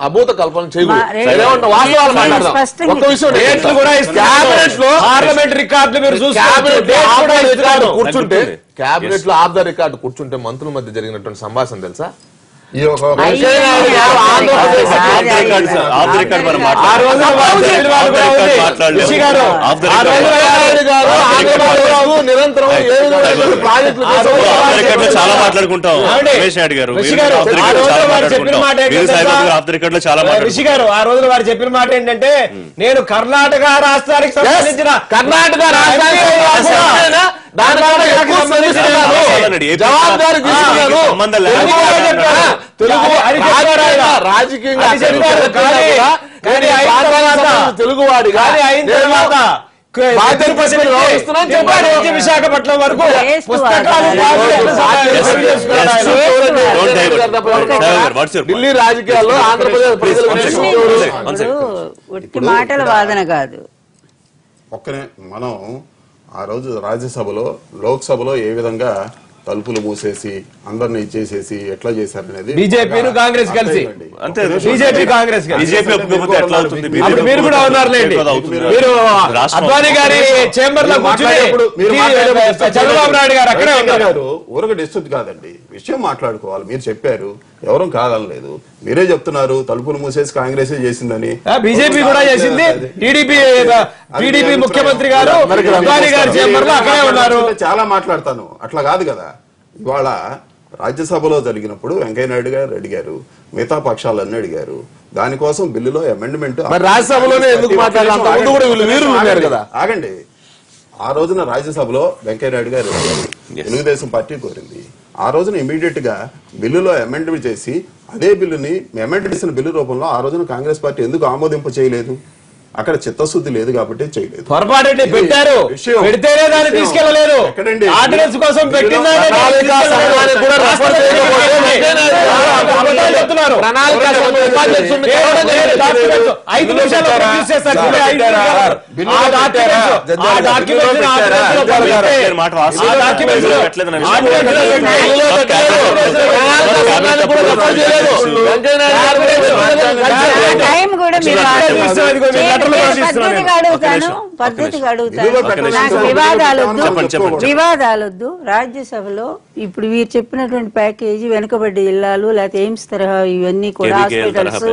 అభూత కల్పన చేయకూడదు. పార్లమెంట్ రికార్డులు మీరు కూర్చుంటే క్యాబినెట్ లో ఆఫ్ ద రికార్డు కూర్చుంటే మంత్రుల మధ్య జరిగినటువంటి సంభాషణ తెలుసా? చాలా మాట్లాడుకుంటాం. రిషి గారు ఆ రోజున వారు చెప్పిన మాట ఏంటంటే, నేను కర్ణాటక రాష్ట్రానికి సంబంధించిన తెలుగువాడిగా విశాఖపట్నం వరకు ఢిల్లీ రాజకీయాల్లో ఆంధ్రప్రదేశ్ ప్రజలు మాటల వాదన కాదు. ఒక్కనే మనం ఆ రోజు రాజ్యసభలో లోక్సభలో ఏ విధంగా తలుపులు మూసేసి అందరిని ఇచ్చేసేసి ఎట్లా చేశారనేది బీజేపీను కాంగ్రెస్ కలిసి అంతే. బీజేపీ కాంగ్రెస్ బీజేపీ ఒప్పుకోకపోతే ఎట్లా అవుతుంది? మీరు కూడా ఉన్నారులేండి. మీరు అద్వానీ గారి చేంబర్ లో చంద్రబాబు నాయుడు గారు అక్కడే ఉన్నారు. ఊరక డిస్ట్రిక్ట్ కాదండి, విషయం మాట్లాడుకోవాలి. మీరు చెప్పారు, ఎవరూ కాదనలేదు. మీరే చెప్తున్నారు తలుపులు మూసేసి కాంగ్రెస్ చేసిందని. బీజేపీ కూడా చేసింది. టీడీపీ ముఖ్యమంత్రి గారు అద్వానీ గారి చేంబర్ లో అక్కడే ఉన్నారు. చాలా మాట్లాడతాను, అట్లా కాదు కదా. ఇవాళ రాజ్యసభలో జరిగినప్పుడు వెంకయ్యనాయుడు గారు అడిగారు, మిగతా పక్షాలన్నీ అడిగారు. దానికోసం బిల్లులో అమెండ్మెంట్ రాజ్యసభలోనే ఎందుకు మాట్లాడారు కదా. ఆగండి, ఆ రోజున రాజ్యసభలో వెంకయ్యనాయుడు గారు తెలుగుదేశం పార్టీ కోరింది. ఆ రోజున ఇమీడియట్ గా బిల్లులో అమెండ్మెంట్ చేసి అదే బిల్లుని అమెండ్ చేసిన బిల్లు రూపంలో ఆ రోజున కాంగ్రెస్ పార్టీ ఎందుకు ఆమోదింపు చేయలేదు? అక్కడ చిత్తశుద్ధి లేదు కాబట్టి చేయలేదు. పొరపాటు పెట్టారు, పెడితేనే దాన్ని తీసుకెళ్లలేదు. ఆర్డినెన్స్ కోసం పెట్టింది. వివాదాలొద్దు. రాజ్యసభలో ఇప్పుడు వీరు చెప్పినటువంటి ప్యాకేజీ వెనుకబడ్డ జిల్లాలు లేకపోతే ఎయిమ్స్ తరహా ఇవన్నీ కూడా హాస్పిటల్స్,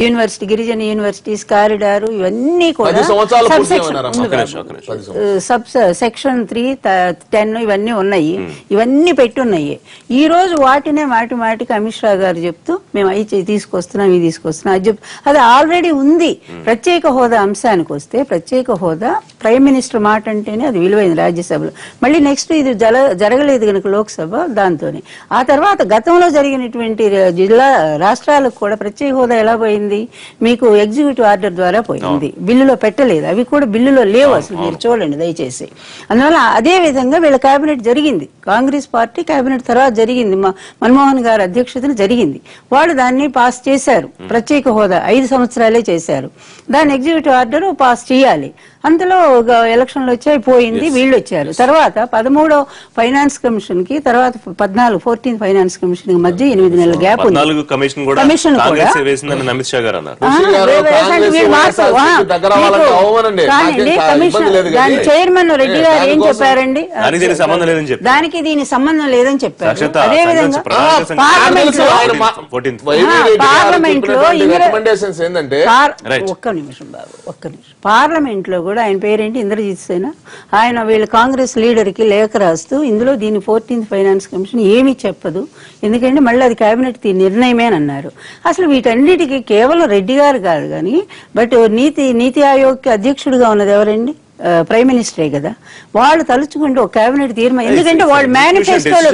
యూనివర్సిటీ, గిరిజన యూనివర్సిటీస్, కారిడారు ఇవన్నీ కూడా సెక్షన్ 310 ఇవన్నీ ఉన్నాయి. ఇవన్నీ పెట్టున్నాయి. ఈ రోజు వాటినే మాటికి అమిత్ షా గారు చెప్తూ మేము అవి తీసుకొస్తున్నాం, ఇవి తీసుకొస్తున్నాం, అది ఆల్రెడీ ఉంది. ప్రత్యేక హోదా అంశానికి వస్తే ప్రత్యేక హోదా ప్రైమ్ మినిస్టర్ మాట అంటేనే అది విలువైంది రాజ్యసభలో. మళ్ళీ నెక్స్ట్ ఇది జరగలేదు కనుక లోక్సభ దాంతోనే. ఆ తర్వాత గతంలో జరిగినటువంటి రాష్ట్రాలకు కూడా ప్రత్యేక హోదా ఎలా పోయింది, మీకు ఎగ్జిక్యూటివ్ ఆర్డర్ ద్వారా పోయింది, బిల్లులో పెట్టలేదు. అవి కూడా బిల్లులో లేవు అసలు, మీరు చూడండి దయచేసి. అందువల్ల అదే విధంగా వీళ్ళ కేబినెట్ జరిగింది, కాంగ్రెస్ పార్టీ కేబినెట్ తర్వాత జరిగింది, మన్మోహన్ గారి అధ్యక్షతన జరిగింది. వాళ్ళు దాన్ని పాస్ చేశారు, ప్రత్యేక హోదా 5 సంవత్సరాలే చేశారు. దాన్ని ఎగ్జిక్యూటివ్ ఆర్డర్ పాస్ చేయాలి. అంతలో ఎలక్షన్లు వచ్చాయి, పోయింది, వీళ్ళు వచ్చారు. తర్వాత 13వ ఫైనాన్స్ కమిషన్ కి, తర్వాత 14th ఫైనాన్స్ కమిషన్ కి మధ్య 8 నెలల గ్యాప్ ఉంది. కమిషన్ కూడా దాని చైర్మన్ రెడ్డి గారు ఏం చెప్పారండి, దానికి దీని సంబంధం లేదని చెప్పారు. అదేవిధంగా పార్లమెంట్ లో ఒక్క నిమిషం బాబు, ఒక్క నిమిషం, పార్లమెంట్ లో కూడా ఆయన పేరేంటి, ఇంద్రజిత్ సేన, ఆయన వీళ్ళ కాంగ్రెస్ లీడర్ కి లేఖ రాస్తూ ఇందులో దీని 14th ఫైనాన్స్ కమిషన్ ఏమీ చెప్పదు, ఎందుకంటే మళ్ళీ అది కేబినెట్ నిర్ణయమే అని అన్నారు. అసలు వీటన్నిటికీ కేవలం రెడ్డి గారు కాదు కానీ, బట్ నీతి ఆయోగ్ అధ్యక్షుడిగా ఉన్నది ఎవరండి, ప్రైమ్ మినిస్టరే కదా. వాళ్ళు తలుచుకుంటే ఒక కేబినెట్ తీర్మానం, ఎందుకంటే వాళ్ళు మేనిఫెస్టోలో,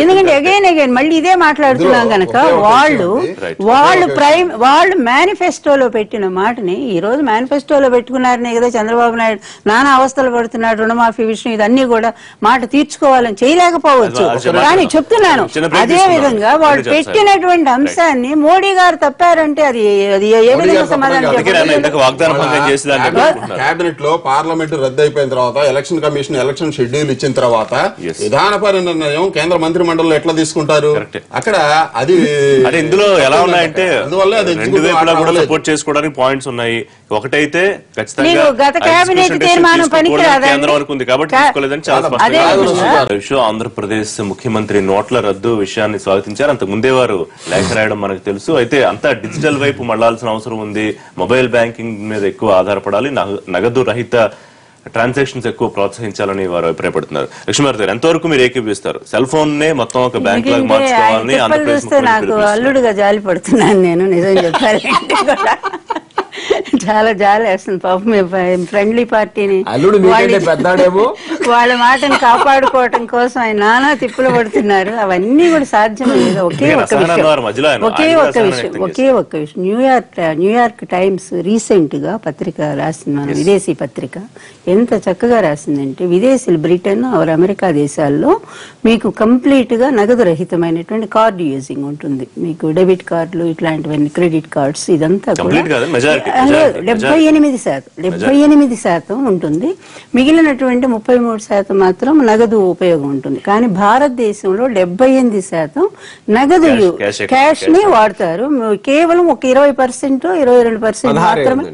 ఎందుకంటే అగైన్ మళ్ళీ ఇదే మాట్లాడుతున్నాం కనుక వాళ్ళు మేనిఫెస్టోలో పెట్టిన మాటని ఈ రోజు మేనిఫెస్టోలో పెట్టుకున్నారనే కదా చంద్రబాబు నాయుడు నానా అవస్థలు పడుతున్నాడు, రుణమాఫీ విషయం ఇదన్నీ కూడా మాట తీర్చుకోవాలని చేయలేకపోవచ్చు. కానీ చెప్తున్నాను, అదే విధంగా వాళ్ళు పెట్టినటువంటి అంశాన్ని మోడీ గారు తప్పారంటే అది ఏ విధంగా సమాధానం కేబినెట్ లో పార్లమెంట్ రద్దు అయిపోయిన తర్వాత ఎలక్షన్ కమిషన్ ఎలక్షన్ షెడ్యూల్ ఇచ్చిన తర్వాత విధానపర నిర్ణయం కేంద్ర మంత్రి మండలిలో ఎట్లా తీసుకుంటారు, అక్కడ అది ఇందులో ఎలా ఉన్నాయంటే రెండు వైపులా కూడా సపోర్ట్ చేసుకోవడానికి పాయింట్స్ ఉన్నాయి. ఒకటైతే ఖచ్చితంగా కేంద్రం వరకు ఉంది కాబట్టి తీసుకోలేదని చాలా స్పష్టంగా ఆంధ్రప్రదేశ్ ముఖ్యమంత్రి నోట్ల రద్దు విషయాన్ని స్వాగతించారు. అంతకు ముందే వారు లేఖ రాయడం మనకు తెలుసు. అయితే అంతా డిజిటల్ వైపు మళ్లాల్సిన అవసరం ఉంది, మొబైల్ బ్యాంకింగ్ మీద ఎక్కువ ఆధారపడాలి, నగదు రహిత ట్రాన్సాక్షన్స్ ఎక్కువ ప్రోత్సహించాలని వారు అభిప్రాయపడుతున్నారు. లక్ష్మీవారి గారు ఎంతవరకు మీరు ఏకీపిస్తారు, సెల్ ఫోన్ నే మొత్తం ఒక బ్యాంక్ లాగా మార్చుకోవాలని నాకు అల్లుడుగా జాలి పడుతున్నాను నేను, నిజం చెప్పాలంటే చాలా జాలి వేస్తుంది పాపం. ఫ్రెండ్లీ పార్టీని వాళ్ళ మాటను కాపాడుకోవటం కోసం ఆయన నానా తిప్పులు పడుతున్నారు. అవన్నీ కూడా సాధ్యం లేదు. ఒకే ఒక్క విషయం న్యూయార్క్ టైమ్స్ రీసెంట్ గా పత్రిక రాసింది, మన విదేశీ పత్రిక, ఎంత చక్కగా రాసిందంటే విదేశీయులు బ్రిటన్ ఆర్ అమెరికా దేశాల్లో మీకు కంప్లీట్ గా నగదు రహితమైనటువంటి కార్డు యూజింగ్ ఉంటుంది. మీకు డెబిట్ కార్డులు ఇట్లాంటివన్నీ, క్రెడిట్ కార్డ్స్, ఇదంతా కూడా 78% ఉంటుంది. మిగిలినటువంటి 33% మాత్రం నగదు ఉపయోగం ఉంటుంది. కానీ భారతదేశంలో 78% నగదు క్యాష్ ని వాడతారు. కేవలం ఒక 20% 22% మాత్రమే,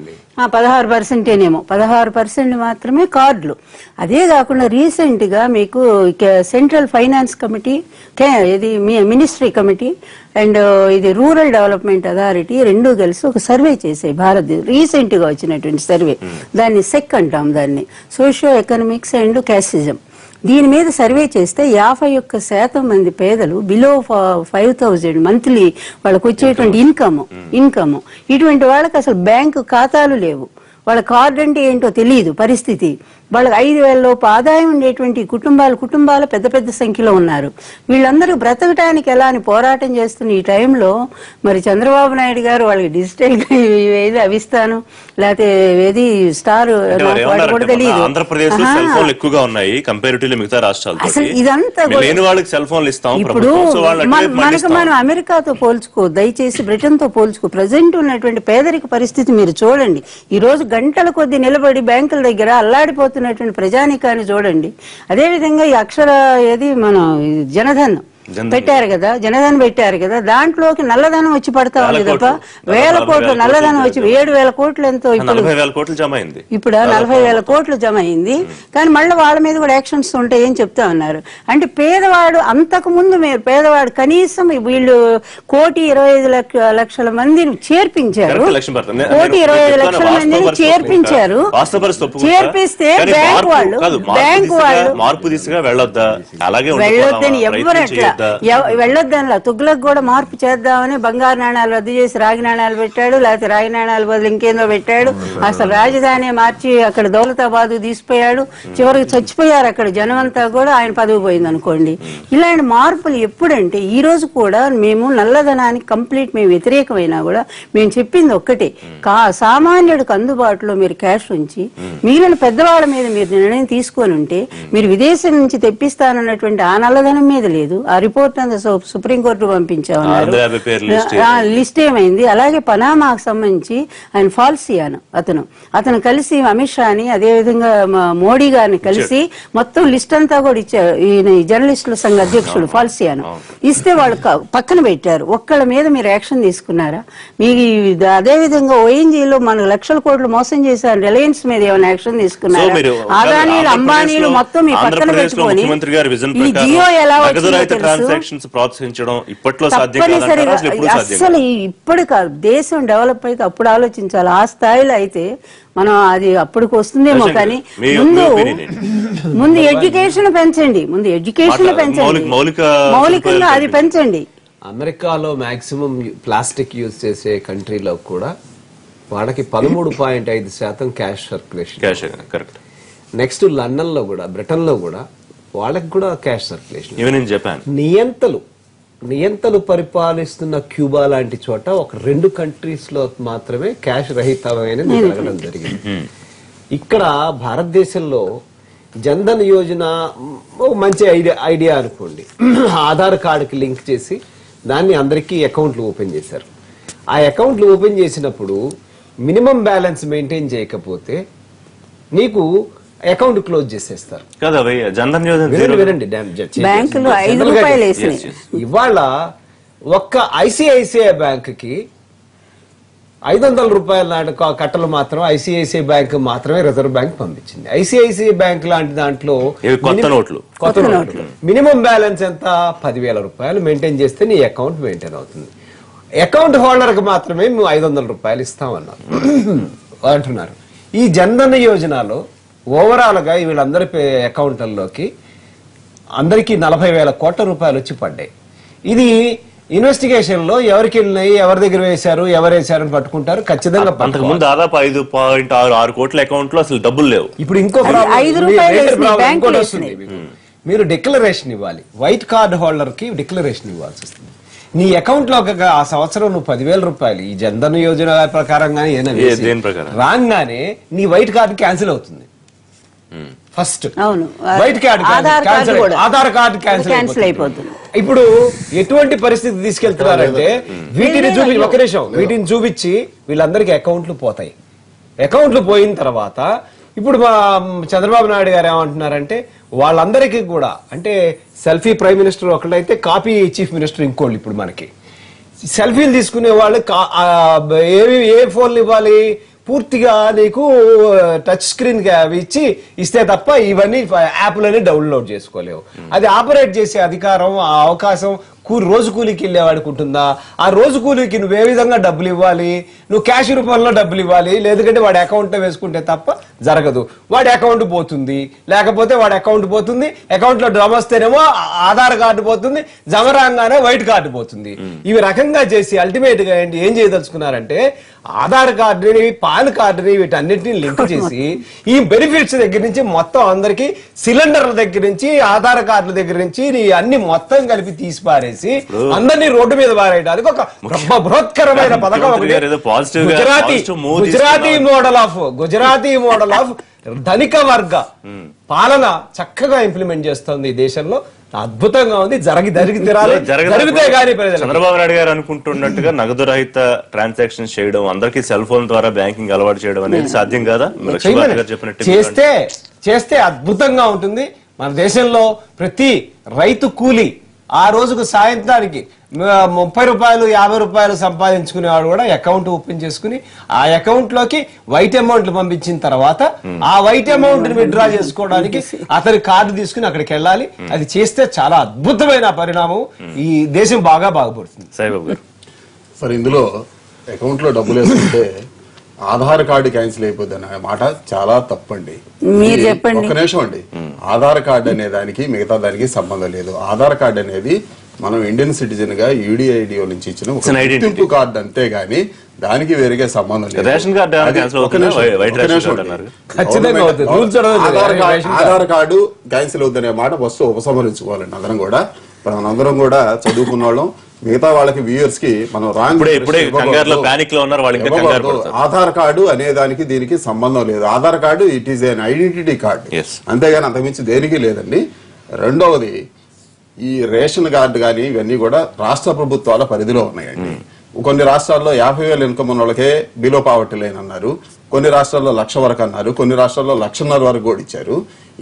16% 16% మాత్రమే కార్డులు. అదే కాకుండా రీసెంట్ గా మీకు సెంట్రల్ ఫైనాన్స్ కమిటీ, ఇది మినిస్ట్రీ కమిటీ అండ్ ఇది రూరల్ డెవలప్మెంట్ అథారిటీ రెండు కలిసి ఒక సర్వే చేసాయి భారతదేశం, రీసెంట్ గా వచ్చినటువంటి సర్వే. దాన్ని సెక్ అంటాం, దాన్ని సోషియో ఎకనామిక్స్ అండ్ క్యాసిజం. దీని మీద సర్వే చేస్తే 51% మంది పేదలు బిలో 5,000 మంత్లీ వాళ్ళకు వచ్చేటువంటి ఇన్కమ్, ఇటువంటి వాళ్ళకి అసలు బ్యాంకు ఖాతాలు లేవు, వాళ్ళ కార్డు అంటే ఏంటో తెలియదు పరిస్థితి. వాళ్ళకి 5,000 లోపు ఆదాయం ఉండేటువంటి కుటుంబాలు పెద్ద పెద్ద సంఖ్యలో ఉన్నారు. వీళ్ళందరూ బ్రతకటానికి ఎలా అని పోరాటం చేస్తున్న ఈ టైంలో మరి చంద్రబాబు నాయుడు గారు వాళ్ళకి డిజిటల్ గా ఏది అవిస్తాను లేకపోతే ఏది స్టార్ కూడా తెలియదు. అసలు ఇదంతా ఇప్పుడు మనకు మనం అమెరికాతో పోల్చుకో, దయచేసి బ్రిటన్ తో పోల్చుకో. ప్రజెంట్ ఉన్నటువంటి పేదరిక పరిస్థితి మీరు చూడండి. ఈ రోజు గంటల కొద్ది నిలబడి బ్యాంకుల దగ్గర అల్లాడిపోతున్నటువంటి ప్రజానికాన్ని చూడండి. అదేవిధంగా ఈ అక్షర ఏది మన జనధన్ పెట్టారు కదా, జనధన్ పెట్టారు కదా, దాంట్లోకి నల్లధనం వచ్చి పడతా ఉంది తప్ప 1,000 కోట్లు నల్లధనం వచ్చి 7,000 కోట్లు ఎంతో ఇప్పుడు 40,000 కోట్లు జమ అయింది. కానీ మళ్ళీ వాళ్ళ మీద కూడా యాక్షన్స్ ఉంటాయని చెప్తా ఉన్నారు. అంటే పేదవాడు అంతకు ముందు పేదవాడు కనీసం వీళ్ళు 1,25,00,000 మందిని చేర్పించారు, 1,25,00,000 మందిని చేర్పించారు. చేర్పిస్తే బ్యాంక్ వాళ్ళు మార్పు దిశగా వెళ్ళొద్దని ఎవరు అట్లా వెళ్ళొద్దనలా. తుగ్లక్ కూడా మార్పు చేద్దామని బంగారు నాణాలు రద్దు చేసి రాగి నాణాలు పెట్టాడు, లేకపోతే రాగి నాణాలు బదులు ఇంకేందో పెట్టాడు. అసలు రాజధాని మార్చి అక్కడ దౌలతాబాద్ తీసిపోయాడు. చివరికి చచ్చిపోయారు అక్కడ జనం అంతా కూడా, ఆయన పదవి పోయింది అనుకోండి. ఇలాంటి మార్పులు ఎప్పుడంటే ఈ రోజు కూడా మేము నల్లధనానికి కంప్లీట్ మేము వ్యతిరేకమైనా కూడా మేము చెప్పింది ఒక్కటే, సామాన్యుడికి అందుబాటులో మీరు క్యాష్ ఉంచి మిగిలిన పెద్దవాళ్ళ మీద మీరు నిర్ణయం తీసుకొని ఉంటే, మీరు విదేశం నుంచి తెప్పిస్తానన్నటువంటి ఆ నల్లధనం మీద లేదు. ఆ రిపోర్ట్ అంతా సుప్రీంకోర్టు పంపించామన్నారు. లిస్ట్ ఏమైంది? అలాగే పనామాకు సంబంధించి ఆయన ఫాల్సియాను అతను కలిసి అమిత్ షాని అదేవిధంగా మోడీ గారిని కలిసి మొత్తం లిస్ట్ అంతా కూడా ఇచ్చారు. ఈయన జర్నలిస్టుల సంఘ అధ్యక్షుడు ఫాల్సియాను ఇస్తే వాళ్ళు పక్కన పెట్టారు. ఒక్కళ్ళ మీద మీరు యాక్షన్ తీసుకున్నారా? మీ అదేవిధంగా ఓఎన్జీలో మన లక్షల కోట్లు మోసం చేశారు, రిలయన్స్ మీద ఏమైనా యాక్షన్ తీసుకున్నారా? అదానీలు అంబానీలు మొత్తం మీ పక్కన పెట్టుకొని ఈ జియో ఎలా అసలు ఇప్పుడు కాదు, దేశం డెవలప్ అయితే అప్పుడు ఆలోచించాలి. ఆ స్థాయిలో అయితే మనం అది అప్పటికి వస్తుందేమో, కానీ ముందు ఎడ్యుకేషన్ పెంచండి, మౌలికంగా అది పెంచండి. అమెరికాలో మాక్సిమం ప్లాస్టిక్ యూజ్ చేసే కంట్రీలో కూడా వాళ్ళకి 13.5% క్యాష్ సర్క్యులేషన్. నెక్స్ట్ లండన్ లో కూడా, బ్రిటన్ లో కూడా వాళ్ళకి కూడా క్యాష్ సర్క్యులేషన్. నియంతలు పరిపాలిస్తున్న క్యూబా లాంటి చోట ఒక 2 కంట్రీస్ లో మాత్రమే క్యాష్ రహితమైన జరగడం జరిగింది. ఇక్కడ భారతదేశంలో జన్ధన్ యోజన మంచి ఐడియా అనుకోండి. ఆధార్ కార్డుకి లింక్ చేసి దాన్ని అందరికీ అకౌంట్లు ఓపెన్ చేశారు. ఆ అకౌంట్లు ఓపెన్ చేసినప్పుడు మినిమం బ్యాలెన్స్ మెయింటైన్ చేయకపోతే నీకు అకౌంట్ క్లోజ్ చేసేస్తారు. ఇవాళ ఒక్క ఐసిఐసిఐ బ్యాంక్ కి 500 రూపాయల నాటి కట్టలు మాత్రం ఐసిఐసిఐ బ్యాంక్ మాత్రమే రిజర్వ్ బ్యాంక్ పంపించింది. ఐసిఐసిఐ బ్యాంక్ లాంటి దాంట్లో కొత్త నోట్లు మినిమం బ్యాలెన్స్ ఎంత? 10,000 రూపాయలు మెయింటైన్ చేస్తే నీ అకౌంట్ మెయింటైన్ అవుతుంది. అకౌంట్ హోల్డర్ కి మాత్రమే మేము 500 రూపాయలు ఇస్తామన్నారు అంటున్నారు. ఈ జన్ధన్ యోజనలో ఓవరాల్ గా వీళ్ళందరి అకౌంట్లలోకి అందరికి 40,000 కోట్ల రూపాయలు వచ్చి పడ్డాయి. ఇది ఇన్వెస్టిగేషన్ లో ఎవరికి వెళ్ళినాయి, ఎవరి దగ్గర వేశారు, ఎవరు వేశారని పట్టుకుంటారు ఖచ్చితంగా. అంతకుముందు దాదాపు 5.6 కోట్ల అకౌంట్ లో అసలు డబ్బులు లేవు. ఇప్పుడు ఇంకో వస్తుంది, మీరు డిక్లరేషన్ ఇవ్వాలి. వైట్ కార్డ్ హోల్డర్ కి డిక్లరేషన్ ఇవ్వాల్సి వస్తుంది. నీ అకౌంట్ లో ఆ సంవత్సరం నువ్వు 10,000 రూపాయలు ఈ జన్ధన్ యోజన ప్రకారంగానే రాగానే నీ వైట్ కార్డు క్యాన్సిల్ అవుతుంది. First white card Aadhaar card cancel అయిపోతుంది. ఇప్పుడు ఎటువంటి పరిస్థితి తీసుకెళ్తున్నారంటే వీటిని చూపించి వీళ్ళందరికీ అకౌంట్లు పోతాయి. అకౌంట్లు పోయిన తర్వాత ఇప్పుడు మా చంద్రబాబు నాయుడు గారు ఏమంటున్నారంటే వాళ్ళందరికీ కూడా, అంటే సెల్ఫీ ప్రైమ్ మినిస్టర్ ఒకళ్ళైతే కాపీ చీఫ్ మినిస్టర్ ఇంకోళ్ళు. ఇప్పుడు మనకి సెల్ఫీలు తీసుకునే వాళ్ళు ఏ ఫోన్లు ఇవ్వాలి? పూర్తిగా నీకు టచ్ స్క్రీన్ ఇస్తే తప్ప ఇవన్నీ యాప్లని డౌన్లోడ్ చేసుకోలేవు. అది ఆపరేట్ చేసే అధికారం, ఆ అవకాశం రోజు కూలీకి వెళ్ళేవాడికి ఉంటుందా? ఆ రోజు కూలీకి నువ్వు ఏ విధంగా డబ్బులు ఇవ్వాలి? నువ్వు క్యాష్ రూపంలో డబ్బులు ఇవ్వాలి, లేదంటే వాడి అకౌంట్ లో వేసుకుంటే తప్ప జరగదు. వాడి అకౌంట్ పోతుంది, లేకపోతే వాడి అకౌంట్ పోతుంది. అకౌంట్ లో జమ వస్తేనేమో ఆధార్ కార్డు పోతుంది, జమ రాగానే వైట్ కార్డు పోతుంది. ఇవి రకంగా చేసి అల్టిమేట్ గా ఏం చేయదలుచుకున్నారంటే ఆధార్ కార్డుని, పాన్ కార్డుని వీటన్నిటిని లింక్ చేసి ఈ బెనిఫిట్స్ దగ్గర నుంచి మొత్తం అందరికి, సిలిండర్ల దగ్గర నుంచి, ఆధార్ కార్డుల దగ్గర నుంచి అన్ని మొత్తం కలిపి తీసి పారేసి అందరినీ రోడ్డు మీద పారేయడానికి ఒక బృహత్కరమైన పథకం ఒకటి గుజరాతీ మోడల్ ఆఫ్ ధనిక వర్గ పాలన చక్కగా ఇంప్లిమెంట్ చేస్తుంది ఈ దేశంలో. అద్భుతంగా ఉంది. జరిగితే గానీ చంద్రబాబు నాయుడు గారు అనుకుంటున్నట్టుగా నగదు రహిత ట్రాన్సాక్షన్ చేయడం, అందరికీ సెల్ ఫోన్ ద్వారా బ్యాంకింగ్ అలవాటు చేయడం అనేది సాధ్యం కాదా? చేస్తే అద్భుతంగా ఉంటుంది. మన దేశంలో ప్రతి రైతు కూలీ ఆ రోజుకు సాయంత్రానికి 30 రూపాయలు 50 రూపాయలు సంపాదించుకునేవాడు కూడా అకౌంట్ ఓపెన్ చేసుకుని ఆ అకౌంట్ లోకి వైట్ అమౌంట్లు పంపించిన తర్వాత ఆ వైట్ అమౌంట్ ని విత్డ్రా చేసుకోవడానికి అతని కార్డు తీసుకుని అక్కడికి వెళ్ళాలి. అది చేస్తే చాలా అద్భుతమైన పరిణామం. ఈ దేశం బాగా బాగుపడుతుంది. సార్, ఇందులో అకౌంట్ లో డబ్బులు వేసుకుంటే ఆధార్ కార్డు క్యాన్సిల్ అయిపోద్ది అనే మాట చాలా తప్పండి. ఒక్క నిమిషం అండి. ఆధార్ కార్డు అనే దానికి మిగతా దానికి సంబంధం లేదు. ఆధార్ కార్డు అనేది మనం ఇండియన్ సిటిజన్ గా యూడిఐడిఓ నుంచి ఇచ్చిన ఒక It's an identity. గుర్తింపు కార్డు అంతే గానీ దానికి వేరుగా సంబంధం లేదు. రేషన్ కార్డు అది cancel ఒక నిమిషం, అవుతుందా? వైట్ ఒక రేషన్ నిమిషం కార్డు అండి. అన్నారు. ఖచ్చితంగా అవుతుంది. రూల్స్ చదవదు. ఆధార్ కార్డు క్యాన్సిల్ అవుతుందనే మాట వస్తూ ఉపసంహరించుకోవాలండి అందరం కూడా. మనందరం కూడా చదువుకున్న వాళ్ళం, మిగతా వాళ్ళకి వ్యూయర్స్ కి మనం రాంగ్ ఇప్పుడే కంగారులో పానిక్ లో ఉన్నారు వాళ్ళు, ఇంకా కంగారు పడతారు. ఆధార్ కార్డు అనే దానికి దీనికి సంబంధం లేదు. Aadhaar card it is an identity card, Yes. అంతేగాని అంతకుమించి దేనికి లేదండి. రెండవది, ఈ రేషన్ కార్డు కానీ ఇవన్నీ కూడా రాష్ట్ర ప్రభుత్వాల పరిధిలో ఉన్నాయండి. కొన్ని రాష్ట్రాల్లో 50,000 ఇన్కమ్ ఉన్న వాళ్ళకే బిలో పావర్టీ లైన్ అన్నారు, కొన్ని రాష్ట్రాల్లో 1,00,000 వరకు అన్నారు, కొన్ని రాష్ట్రాల్లో 1,50,000 వరకు కూడా ఇచ్చారు.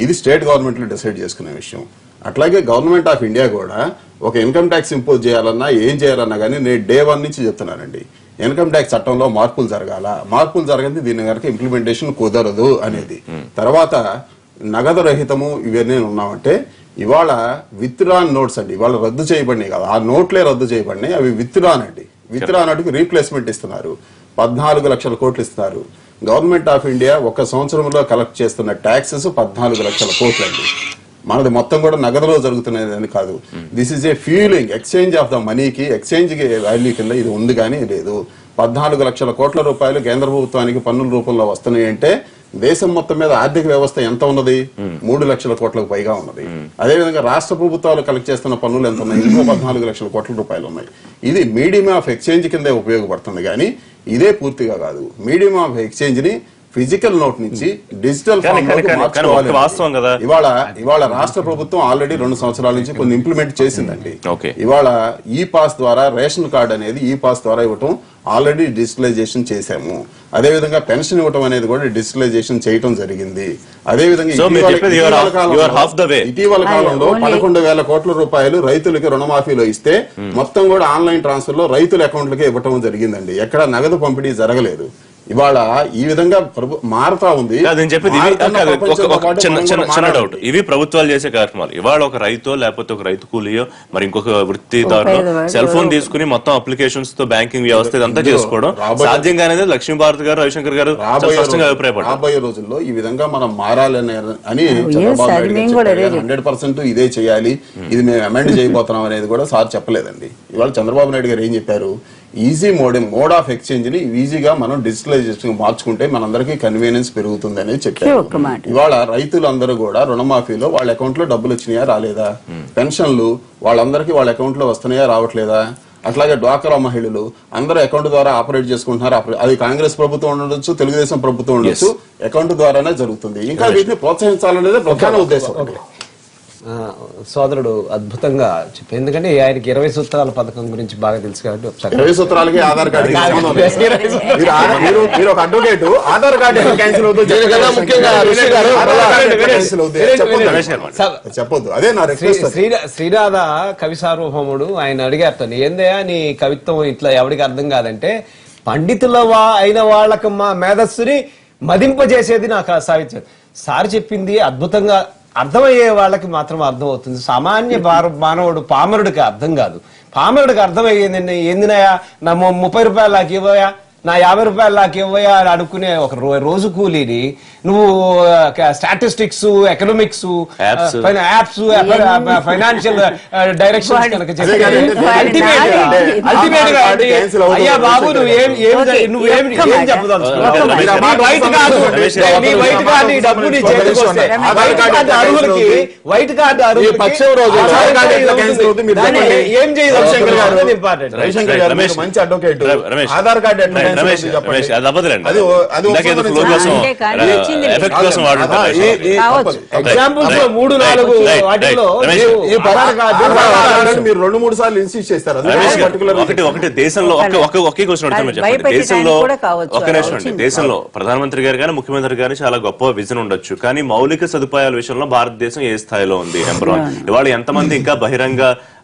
ఇది స్టేట్ గవర్నమెంట్లు డిసైడ్ చేసుకునే విషయం. అట్లాగే గవర్నమెంట్ ఆఫ్ ఇండియా కూడా ఒక ఇన్కమ్ ట్యాక్స్ ఇంపోజ్ చేయాలన్నా ఏం చేయాలన్నా కానీ నేను డే 1 నుంచి చెప్తున్నానండి, ఇన్కమ్ ట్యాక్స్ చట్టంలో మార్పులు జరగాల, మార్పులు జరగంది దీని కనుక ఇంప్లిమెంటేషన్ కుదరదు అనేది. తర్వాత నగదు రహితము ఇవన్నీ ఉన్నామంటే ఇవాళ విత్డ్రాన్ నోట్స్ అండి, ఇవాళ రద్దు చేయబడినాయి కదా, ఆ నోట్లే రద్దు చేయబడినాయి, అవి విత్డ్రాన్ అండి. విత్డ్రాన్ అటుకు రీప్లేస్మెంట్ ఇస్తున్నారు, 14 లక్షల కోట్లు ఇస్తున్నారు. గవర్నమెంట్ ఆఫ్ ఇండియా ఒక సంవత్సరంలో కలెక్ట్ చేస్తున్న ట్యాక్సెస్ 14 లక్షల కోట్లు అండి. మనది మొత్తం కూడా నగదులో జరుగుతున్నది కాదు. This is a fuelling exchange of the మనీకి, ఎక్స్చేంజ్ వాల్యూ కింద ఇది ఉంది కానీ లేదు. 14 లక్షల కోట్ల రూపాయలు కేంద్ర ప్రభుత్వానికి పన్నుల రూపంలో వస్తున్నాయి అంటే దేశం మొత్తం మీద ఆర్థిక వ్యవస్థ ఎంత ఉన్నది? 3 లక్షల కోట్లకు పైగా ఉన్నది. అదేవిధంగా రాష్ట్ర ప్రభుత్వాలు కలెక్ట్ చేస్తున్న పన్నులు ఎంత ఉన్నాయి? ఇంకో 14 లక్షల కోట్ల రూపాయలు ఉన్నాయి. ఇది మీడియం ఆఫ్ ఎక్స్చేంజ్ కిందే ఉపయోగపడుతుంది కానీ ఇదే పూర్తిగా కాదు. మీడియం ఆఫ్ ఎక్స్చేంజ్ ని ఫిజికల్ నోట్ నుంచి డిజిటల్ ఫామ్ లోకి మార్చుకోవాలి. ఇవాళ రాష్ట్ర ప్రభుత్వం ఆల్రెడీ 2 సంవత్సరాల నుంచి కొన్ని ఇంప్లిమెంట్ చేసిందండి. ఇవాళ ఈ పాస్ ద్వారా రేషన్ కార్డు అనేది ఈ పాస్ ద్వారా ఇవ్వటం ఆల్రెడీ డిజిటలైజేషన్ చేశాము. అదేవిధంగా పెన్షన్ ఇవ్వటం అనేది కూడా డిజిటలైజేషన్ చేయటం జరిగింది. అదేవిధంగా ఇటీవల కాలంలో 11,000 కోట్ల రూపాయలు రైతులకి రుణమాఫీలో ఇస్తే మొత్తం కూడా ఆన్లైన్ ట్రాన్స్ఫర్ లో రైతుల అకౌంట్లకే ఇవ్వటం జరిగిందండి. ఎక్కడ నగదు పంపిణీ జరగలేదు. ఇవాళ ఈ విధంగా మారుతా ఉంది. చిన్న డౌట్, ఇవి ప్రభుత్వాలు చేసే కార్యక్రమాలు. ఇవాళ ఒక రైతో లేకపోతే ఒక రైతు కూలియో మరి ఇంకొక వృత్తిదారులో సెల్ ఫోన్ తీసుకుని మొత్తం అప్లికేషన్స్ తో బ్యాంకింగ్ వ్యవస్థ ఇదంతా చేసుకోవడం సాధ్యంగా అనేది లక్ష్మీ భారత్ గారు, రవిశంకర్ గారు అభిప్రాయపడ్డారు. రాబోయే రోజుల్లో ఈ విధంగా మనం మారాలని అని చంద్రబాబు నాయుడు గారు 100% ఇదే చేయాలి, ఇది మేము అమెండ్ చేయబోతున్నాం అనేది కూడా సార్ చెప్పలేదండి. ఇవాళ చంద్రబాబు నాయుడు గారు ఏం చెప్పారు? ఈజీ మోడ్ ఆఫ్ ఎక్స్చేంజ్ ని ఈజీగా మనం డిజిటలైజేషన్ మార్చుకుంటే మనందరికీ కన్వీనియన్స్ పెరుగుతుంది అనేది చెప్పారు. ఇవాళ రైతులందరూ కూడా రుణమాఫీలో వాళ్ళ అకౌంట్ లో డబ్బులు వచ్చినాయా రాలేదా? పెన్షన్లు వాళ్ళందరికీ వాళ్ళ అకౌంట్ లో వస్తున్నాయా రావట్లేదా? అట్లాగే డ్వాక్రా మహిళలు అందరూ అకౌంట్ ద్వారా ఆపరేట్ చేసుకుంటున్నారు. అది కాంగ్రెస్ ప్రభుత్వం ఉండొచ్చు, తెలుగుదేశం ప్రభుత్వం ఉండొచ్చు, అకౌంట్ ద్వారానే జరుగుతుంది. ఇంకా వీటిని ప్రోత్సహించాలనేది ప్రధాన ఉద్దేశం. సోదరుడు అద్భుతంగా చెప్పారు. ఎందుకంటే ఆయనకి 20 సూత్రాల పథకం గురించి బాగా తెలుసు కాబట్టి 20 సూత్రాలకి ఆధార్ కార్డు మీరు ఒక అడ్వకేట్, ఆధార్ కార్డు క్యాన్సిల్ అవుతుంది చెప్పొద్దు. అదే నా రిక్వెస్ట్. శ్రీరాధ కవి సార్వభౌముడు ఆయన అడిగారు, ఏందయ్యా నీ కవిత్వం ఇట్లా ఎవరికి అర్థం కాదంటే, పండితుల అయిన వాళ్ళకి మా మేధస్సుని మదింపజేసేది నాకు సావిత్యం. సార్ చెప్పింది అద్భుతంగా అర్థమయ్యే వాళ్ళకి మాత్రం అర్థం అవుతుంది. సామాన్య మానవుడు పామరుడికి అర్థం కాదు. పామరుడికి అర్థమయ్యేది ఏందినయా, నా 30 రూపాయలు నాకు ఇవ్వయా, నా 50 రూపాయలు నాకు ఇవ్వయా అని అనుకునే ఒక రోజు కూలీని నువ్వు statistics, economics, apps, financial direction కనుక అయ్యా బాబు నువ్వేం చెప్పదలుచుకున్నావు? వైట్ కార్డు డబ్బు నీ చేతికి వస్తే అర్హులకి వైట్ కార్డు ఏం చేయదు ఇంపార్టెంట్. మంచి అడ్వకేట్, ఆధార్ కార్డు ఎగ్జాంపుల్స్ 3-4 వాటిలో మీరు 2-3 సార్లు ఇన్సిస్ట్ చేస్తారు. ఒకటి దేశంలో ఒకే క్వశ్చన్ దేశంలో ఒక నిమిషం అండి. దేశంలో ప్రధానమంత్రి గారు కానీ ముఖ్యమంత్రి గారు చాలా గొప్ప విజన్ ఉండొచ్చు, కానీ మౌలిక సదుపాయాల విషయంలో భారతదేశం ఏ స్థాయిలో ఉంది? ఇవాళ ఎంతమంది ఇంకా బహిరంగ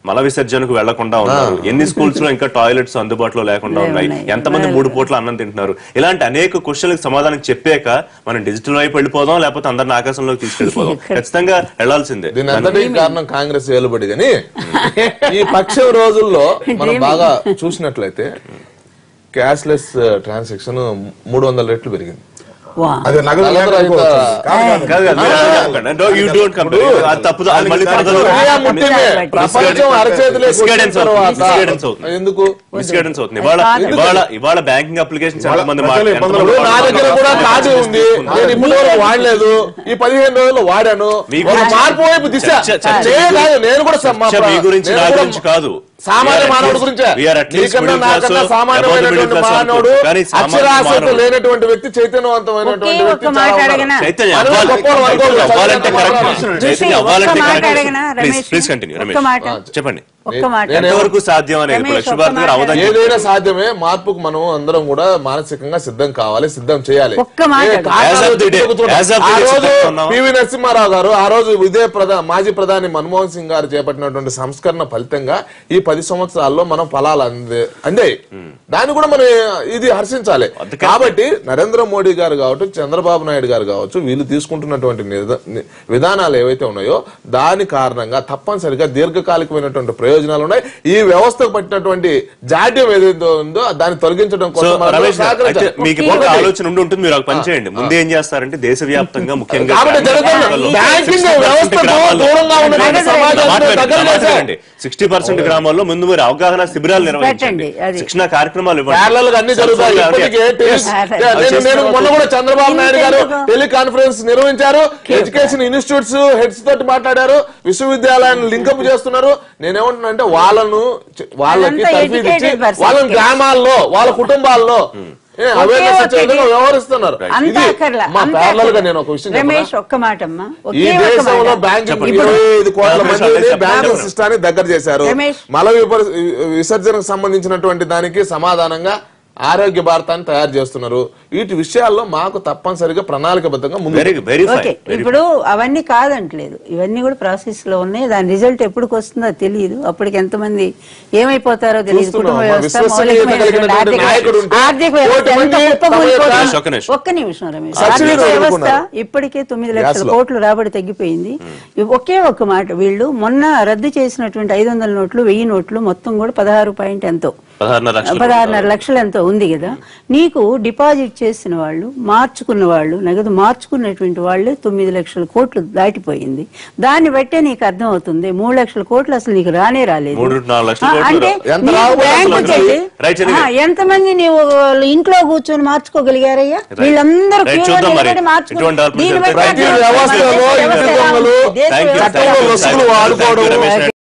మల విసర్జనకు వెళ్లకుండా ఉన్నారు? ఎన్ని స్కూల్స్ లో ఇంకా టాయిలెట్స్ అందుబాటులో లేకుండా ఉన్నాయి? ఎంతమంది 3 పూట్ల అన్నం తింటున్నారు? ఇలాంటి అనేక క్వశ్చన్లకు సమాధానం చెప్పాక మనం డిజిటల్ వైపు వెళ్ళిపోదాం, లేకపోతే అందరిని ఆకాశంలోకి తీసుకెళ్లిపోదాం. ఖచ్చితంగా వెళ్లాల్సిందే. దీని అంతటి కారణం కాంగ్రెస్ వేలుబడి. కానీ ఈ పక్షం రోజుల్లో మనం బాగా చూసినట్లయితే క్యాష్లెస్ ట్రాన్సాక్షన్ 300 రెట్లు పెరిగింది. అది నగదు లేకపోవచ్చు. కాదు, మీరు అనకండి. No, you don't come to it. అది తప్పు. అది మళ్ళీ ప్రజలు ప్రపంచం అరచేతులే Misguidance అవుతుంది. Misguidance అవుతుంది. ఎందుకు Misguidance అవుతుంది. ఇవాళ బ్యాంకింగ్ అప్లికేషన్స్ ఎంతమంది నా దగ్గర కూడా కార్డు ఉంది, నేను ఇప్పుడు వరకు వాడలేదు, ఈ 15 రోజుల్లో వాడాను. ఒక మార్పు వైపు దిశ నేను కూడా మీ గురించి నా గురించి కాదు, సామాన్య మానవుడి గురించే. సామాన్యమైనటువంటి మానవుడు, అక్షరాస్యత లేనటువంటి వ్యక్తి, చైతన్యవంతమైనటువంటి వ్యక్తి చెప్పండి. ఎంతవరకు సాధ్యం అనేది ఏదైనా సాధ్యమే. మార్పుకు మనం అందరం కూడా మానసికంగా సిద్ధం కావాలి, సిద్ధం చేయాలి. ఆ రోజు పివి నరసింహారావు గారు, ఆ రోజు ఇదే మాజీ ప్రధాని మన్మోహన్ సింగ్ గారు చేపట్టినటువంటి సంస్కరణ ఫలితంగా ఈ 10 సంవత్సరాల్లో మనం ఫలాలు అందాయి. దాన్ని కూడా మనం ఇది హర్షించాలి. కాబట్టి నరేంద్ర మోడీ గారు కావచ్చు, చంద్రబాబు నాయుడు గారు కావచ్చు, వీళ్ళు తీసుకుంటున్నటువంటి విధానాలు ఏవైతే ఉన్నాయో దాని కారణంగా తప్పనిసరిగా దీర్ఘకాలికమైనటువంటి ప్రయోజనాలు ఉన్నాయి. ఈ వ్యవస్థకు పట్టినటువంటి జాడ్యం ఏదైతే ఉందో దాన్ని తొలగించడం కోసం మీకు ఆలోచన ఉంటుంది. మీరు ఒక పని చేయండి. ముందు ఏం చేస్తారంటే దేశవ్యాప్తంగా ముఖ్యంగా 60% గ్రామాల్లో ముందు మీరు అవగాహన శిబిరాలు నిర్వహించండి, శిక్షణ కార్యక్రమాలు అన్ని జరుగుతాయి. మొన్న కూడా చంద్రబాబు నాయుడు గారు టెలికాన్ఫరెన్స్ నిర్వహించారు, ఎడ్యుకేషన్ ఇన్స్టిట్యూట్స్ హెడ్స్ తోటి మాట్లాడారు, విశ్వవిద్యాలయాన్ని లింకప్ చేస్తున్నారు. నేనేమంటున్నా వాళ్ళకి తర్ఫీదు ఇచ్చి వాళ్ళని గ్రామాల్లో వాళ్ళ కుటుంబాల్లో వ్యవహరిస్తున్నారు. నేను ఒక విషయం, ఈ దేశంలో బ్యాంకింగ్ 25 కోట్ల మంది బ్యాంకింగ్ సిస్టాన్ని దగ్గర చేశారు. మల విసర్జనకు సంబంధించినటువంటి దానికి సమాధానంగా ఆరోగ్య భారతాన్ని తయారు చేస్తున్నారు. వీటి విషయాల్లో మాకు తప్పనిసరిగా ప్రణాళికబద్ధంగా ఇప్పుడు అవన్నీ కాదంటలేదు, ఇవన్నీ కూడా ప్రాసెస్ లో ఉన్నాయి. దాని రిజల్ట్ ఎప్పటికి వస్తుందో తెలియదు, అప్పటికి ఎంతమంది ఏమైపోతారో తెలియదు. కుటుంబ వ్యవస్థ, ఆర్థిక వ్యవస్థ. ఒక్క నిమిషం రమేష్, ఆర్థిక వ్యవస్థ ఇప్పటికే 9 లక్షల కోట్లు రాబడి తగ్గిపోయింది. ఒకే ఒక్క మాట, వీళ్ళు మొన్న రద్దు చేసినటువంటి 500 నోట్లు 1000 నోట్లు మొత్తం కూడా 16 పాయింట్ ఎంతో 16.5 లక్షలు ఎంతో ఉంది కదా. నీకు డిపాజిట్ చేసిన వాళ్ళు, మార్చుకున్న వాళ్ళు, నగదు మార్చుకున్నటువంటి వాళ్ళు 9 లక్షల కోట్లు దాటిపోయింది. దాన్ని బట్టే నీకు అర్థం అవుతుంది 3 లక్షల కోట్లు అసలు నీకు రానే రాలేదు. అంటే ఎంతమంది నీవు ఇంట్లో కూర్చొని మార్చుకోగలిగారయ్యా? వీళ్ళందరూ మార్చుకో